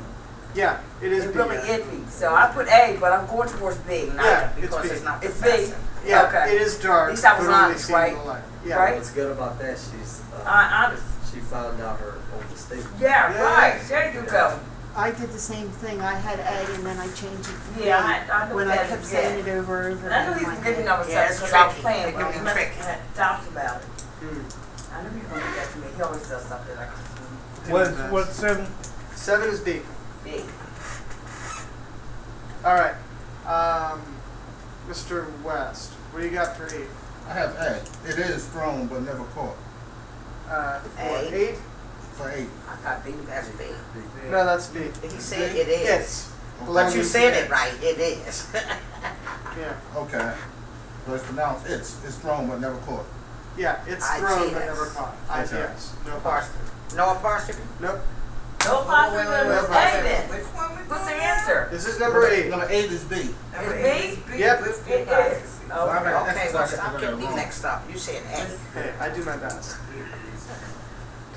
A: Yeah, it is
C: It's
A: B.
C: really
A: yeah.
C: iffy. So I put A, but I'm going towards B. Not
A: Yeah, it's
D: Because
A: B.
D: it's not
C: It's
D: professor.
C: B.
A: Yeah,
C: Okay.
A: it is dark.
C: At least I was
A: but only
C: honest,
A: seen in
C: right?
A: the light. Yeah.
C: Right?
F: What's good about that? She's
C: Honest.
F: she found out her own mistake.
C: Yeah,
A: Yeah.
C: right. There you go.
G: I did the same thing. I had A and then I changed it to B.
C: Yeah, I know
G: when I
C: that,
G: kept
C: yeah.
G: saying it over and over
C: And I knew
G: in
C: he
G: my
C: was giving
G: head.
C: number
D: Yeah,
C: seven
D: it's
C: because I was
D: tricky.
C: playing
D: It
C: with
D: can
C: him.
D: be
C: I
D: tricky.
C: had doubts about it.
A: Hmm.
C: I knew he was going to do that to me. He always does something like
L: What's 7?
A: 7 is B.
C: B.
A: All right. Mr. West, what do you got for 8?
H: I have A. It is thrown but never caught.
A: For
D: A.
A: 8?
H: For 8.
D: I got B. That's B.
A: No, that's B.
D: He said it is.
A: It's.
D: But you said it right. It is.
A: Yeah.
H: Okay. but it's pronounced it's thrown but never caught.
A: Yeah, it's thrown but
D: ITS.
A: never caught. ITS. No apostrophe.
D: No apostrophe?
A: Nope.
C: No apostrophe,
J: Wait, wait,
C: but it's
J: wait,
C: A
J: wait.
C: then.
J: Which one we
C: What's the
J: doing?
C: answer?
A: This is number 8.
H: Number 8 is B.
J: Number
C: Is
J: eight is
C: B?
J: B
A: Yep.
J: with
C: It
J: the
C: is.
J: apostrophe.
H: Well, I mean,
C: Okay.
D: Okay,
H: that's
D: well,
H: exactly
D: stop
H: what
D: getting
H: I
D: me
H: wrote.
D: mixed up. You said A.
A: Hey, I do my best.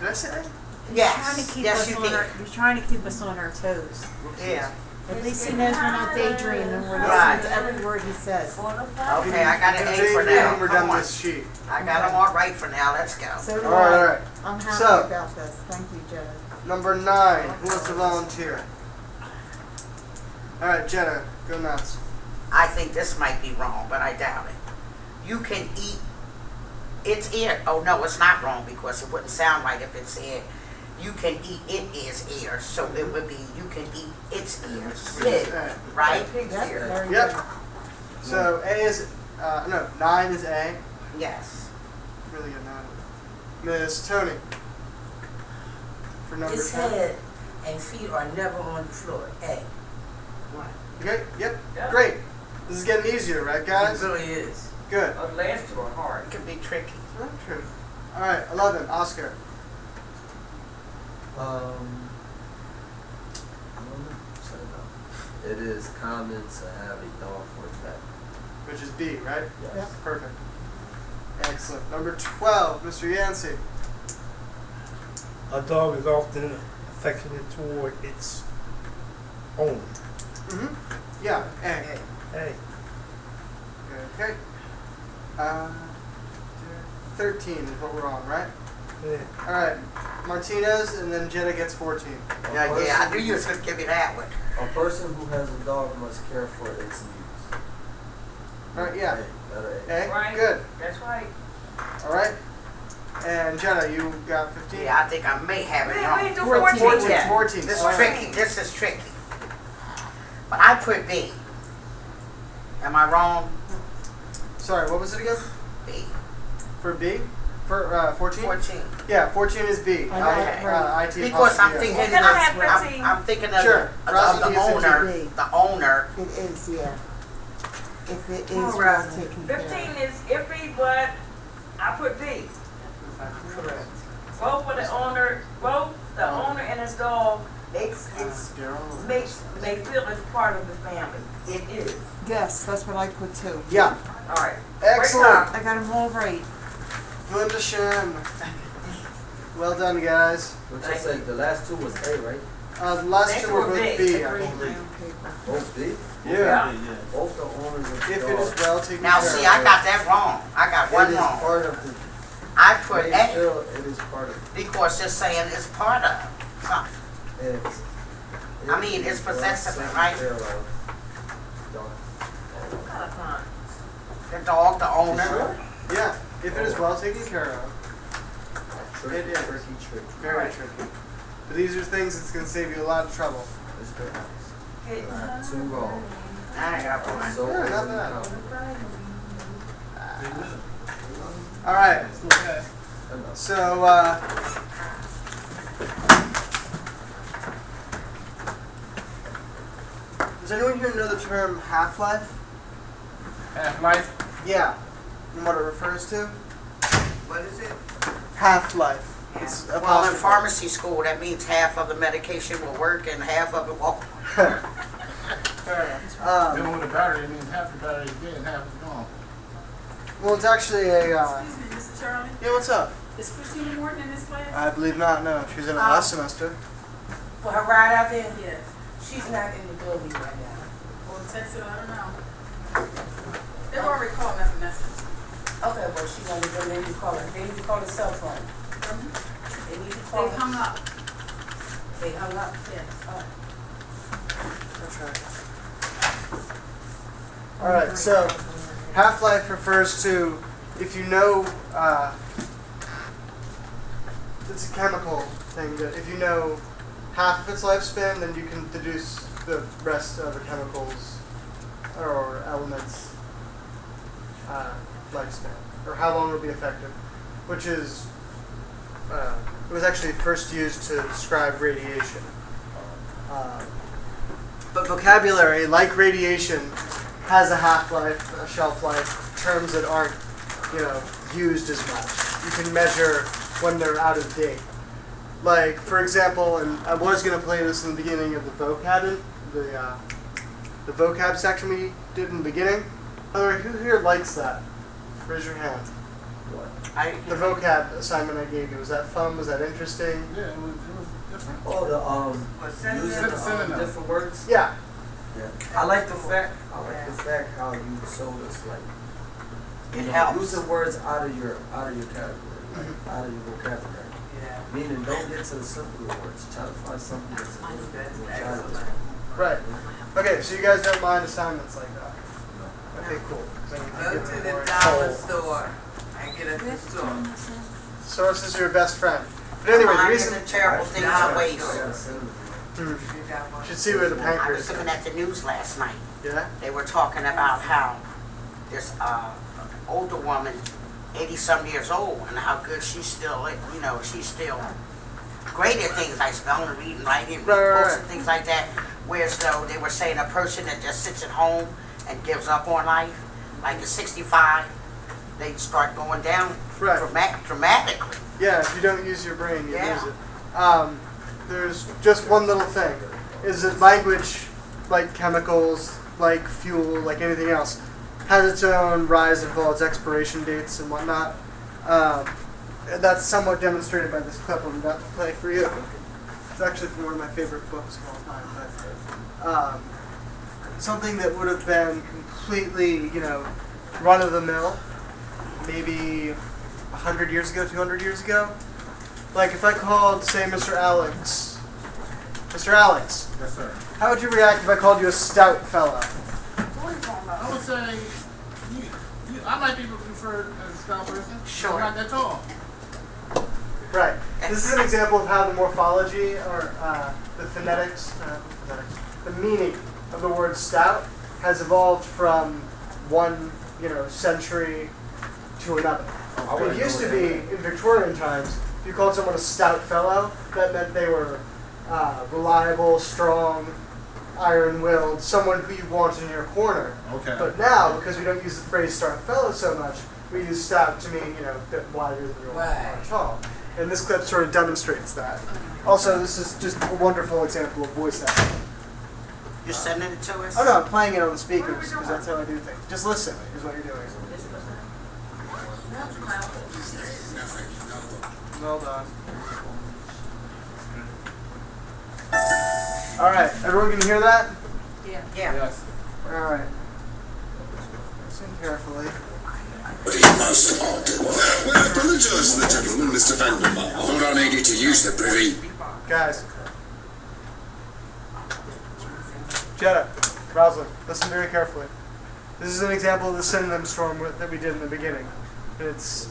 A: Did I say A?
G: Trying to
D: Yes,
G: keep
D: yes
G: us
D: you
G: on
D: did.
G: our, you're trying to keep us on our toes.
D: Yeah.
G: At least he knows we're not daydreaming and we're
D: Right.
G: listening to every word he says.
D: Okay, I got an
A: It's
D: A for
A: Adrian,
D: now.
A: we're
D: Come
A: done
D: on.
A: this sheet.
D: I got them all right for now. Let's go.
G: So do
A: All right, all
G: I.
A: right.
G: I'm happy
A: So-
G: about this. Thank you, Jenna.
A: Number 9. Who wants to volunteer? All right, Jenna, go nuts.
D: I think this might be wrong, but I doubt it. You can eat its ear. Oh no, it's not wrong because it wouldn't sound right if it said you can eat it is ears. So it would be you can eat its ears.
A: Which is A.
D: Right?
C: Pig's
G: Yep,
C: ear.
G: there you
A: Yep.
G: go.
A: So A is, no, 9 is A.
D: Yes.
A: Really good now. Miss Tony. For number
K: His
A: 10.
K: head and feet are never on the floor. A.
A: Okay, yep,
C: Yeah.
A: great. This is getting easier, right, guys?
J: It really is.
A: Good.
C: Oh, the last two are hard.
D: It can be tricky.
A: Not true. All right, 11, Oscar.
F: I don't know. Shut it up. It is common to have a dog for a pet.
A: Which is B, right?
F: Yes.
G: Yep.
A: Perfect. Excellent. Number 12, Mr. Yancey.
L: A dog is often affectionate toward its owner.
A: Mm-hmm. Yeah, A.
L: Hey,
A: Okay. 13 is what we're on, right?
L: yeah.
A: All right. Martinez, and then Jenna gets 14.
D: Yeah, I knew you was gonna give me that one.
F: A person who has a dog must care for its needs.
A: All right, yeah.
F: A, letter A.
A: A,
C: Right.
A: good.
C: That's right.
A: All right. And Jenna, you got 15?
D: Yeah, I think I may have it
C: Wait,
D: wrong.
C: wait, do
A: 14.
C: 14 yet.
A: 14.
D: This is
A: All right.
D: tricky. This is tricky. But I put B. Am I wrong?
A: Sorry, what was it again?
D: B.
A: For B? For 14?
D: 14.
A: Yeah, 14 is B.
G: Okay.
A: IT
D: Because I'm
A: apostrophe S.
D: thinking
C: Well, can I have
D: of,
C: 15?
D: I'm thinking of,
A: Sure.
D: of
A: Rosie
D: the
A: gets
D: owner.
G: 15.
D: The owner.
G: It is, yeah. If it is
K: All
G: well
K: right.
G: taken care
C: 15
G: of.
C: is iffy, but I put B.
A: Correct.
C: Both for the owner, both the owner and his dog, it's
A: Daryl.
C: makes they feel it's part of the family. It is.
G: Yes, that's what I put too.
A: Yeah.
C: All right.
A: Excellent.
G: I got them all right.
A: Wunderschön. Well done, guys.
F: What you say? The last two was A, right?
A: The last
C: Next
A: two were
C: one,
A: both
C: B.
A: B, I
G: Great
A: believe.
G: brown paper.
F: Both B?
A: Yeah.
C: Yeah.
F: Both the owners of the
A: If
F: dog.
A: it is well taken
D: Now
A: care
D: see,
A: of.
D: I got that wrong. I got one
F: It is
D: wrong.
F: part of the.
D: I put
F: They
D: A
F: feel it is part of
D: because it's saying it's part of something.
F: it.
D: I mean, it's possessive, right?
F: Dog.
C: What kind of fun?
D: The dog, the owner.
A: Yeah, if it is well taken care of.
F: Tricky,
A: It is.
F: tricky.
A: Very tricky. But these are things that's going to save you a lot of trouble.
F: It's very nice.
C: Okay.
F: Two wrong.
D: I got one.
F: So
A: Yeah, not bad.
F: overcome.
A: All right.
F: Enough.
A: So, does anyone here know the term half-life?
H: Half-life?
A: Yeah. And what it refers to?
J: What is it?
A: Half-life. It's
D: Well, in
A: apostrophe.
D: pharmacy school, that means half of the medication will work and half of it won't.
A: Fair enough.
H: Then with the battery, it means half the battery is dead and half is gone.
A: Well, it's actually a,
B: Excuse me, Mr. Charlie,
A: yeah, what's up?
B: is Christina Morton in this class?
A: I believe not, no. She's in her last semester.
K: For her ride out there,
B: Yes.
K: she's not in the building right now.
B: Well, text her, I don't know. They've already called left a message.
K: Okay, well, she's on the building, they need to call her. They need to call the cell phone. They need to call
B: They hung
K: her.
B: up.
K: They hung up.
B: Yes.
A: That's right. All right, so half-life refers to if you know, it's a chemical thing that if you know half of its lifespan, then you can deduce the rest of the chemicals or elements lifespan, or how long it'll be effective, which is, it was actually first used to describe radiation. But vocabulary, like radiation, has a half-life, a shelf life, terms that aren't, used as much. You can measure when they're out of date. Like, for example, and I was going to play this in the beginning of the vocab, the vocab section we did in the beginning. Who here likes that? Raise your hand. The vocab assignment I gave you, was that fun? Was that interesting?
H: Yeah, it was different.
F: Oh, using
H: synonym.
F: different words.
A: Yeah.
F: Yeah. I like the fact how you showed us
D: It helps.
F: using words out of your category, out of your vocabulary.
J: Yeah.
F: Meaning, don't get to the simpler words. Try to find something that's a little bit more challenging.
A: Right. Okay, so you guys don't mind assignments like that? Okay, cool. Then you can
J: Go
A: get
J: to
A: them
J: the
A: more
J: dollar
A: whole.
J: store and get a thesaurus.
A: Sources are your best friend. But anyway, the
D: Mine
A: reason
D: is a terrible thing to waste.
A: you should see where the
D: I
A: pancreas
D: was looking at the news last night.
A: Yeah?
D: They were talking about how this older woman, 80-some years old, and how good she's still, she's still great at things like spelling, reading, writing,
A: Right.
D: books and things like that. Whereas though they were saying a person that just sits at home and gives up on life, like at 65, they start going down
A: Right.
D: dramatically.
A: Yeah, if you don't use your brain, you
D: Yeah.
A: lose it. There's just one little thing, is that language, like chemicals, like fuel, like anything else, has its own rise and fall, its expiration dates and whatnot. That's somewhat demonstrated by this clip I'm about to play for you. It's actually from one of my favorite books of all time. But, something that would have been completely, run-of-the-mill, maybe 100 years ago, 200 years ago. Like if I called, say, Mr. Alex. Mr. Alex,
H: Yes, sir.
A: how would you react if I called you a stout fella?
H: I would say, I might be referred as a stout person.
D: Sure.
H: I'm not that tall.
A: Right. This is an example of how the morphology or the the meaning of the word stout has evolved from one, century to another. It used to be in Victorian times, if you called someone a stout fellow, that meant they were reliable, strong, iron-willed, someone who you want in your corner.
H: Okay.
A: But now, because we don't use the phrase stout fellow so much, we use stout to mean, a bit wider than you
J: Right.
A: are tall. And this clip sort of demonstrates that. Also, this is just a wonderful example of voice acting.
D: You're sending it to us?
A: Oh no, I'm playing it on the speakers because that's how I do things. Just listen is what you're doing. Well done. All right, everyone can hear that?
D: Yeah.
H: Yes.
A: All right. Listen carefully.
M: Most odd. Well, I apologise to the gentleman, Mr. Vandermeer. I thought I needed to use the privy.
A: Guys. Jetta, Rosalind, listen very carefully. This is an example of the synonym storm that we did in the beginning. It's,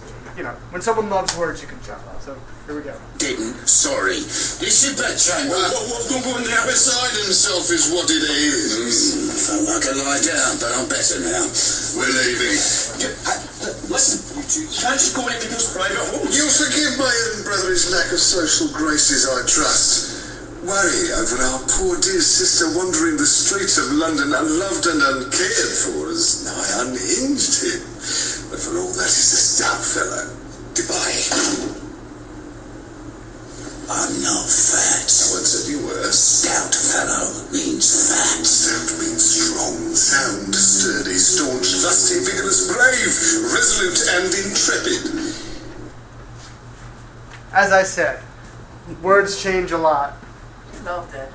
A: when someone loves words, you can tell. So, here we go.
M: Didn't. Sorry. It's your bedchamber. What's going on there beside himself is what it is. Felt like I lie down, but I'm better now. We're leaving. Listen, you can't just go in people's private homes. You'll forgive my young brother's lack of social graces, I trust. Worry over our poor dear sister wandering the streets of London unloved and uncared for as nigh unhinged him. But for all that, he's a stout fellow. Goodbye. I'm not fat. No one said you were. Stout fellow means fat. Stout means strong, sound, sturdy, staunch, lusty, vigorous, brave, resolute and intrepid.
A: As I said, words change a lot.
J: Love that.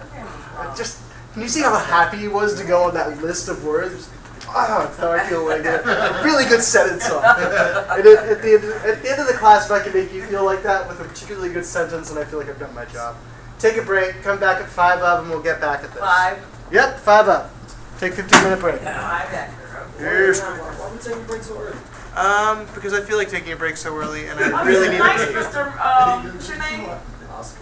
A: Can you see how happy he was to go on that list of words? That's how I feel when I get a really good sentence off. And at the end of the class, if I can make you feel like that with a particularly good sentence, and I feel like I've done my job. Take a break, come back at 5 of, and we'll get back at this.
C: 5.
A: Yep, 5 of. Take 15-minute break.
C: 5 after.
A: Yes.
F: Why we taking a break so early?
A: Because I feel like taking a break so early, and I really need to pee.
C: What's your name?
F: Oscar.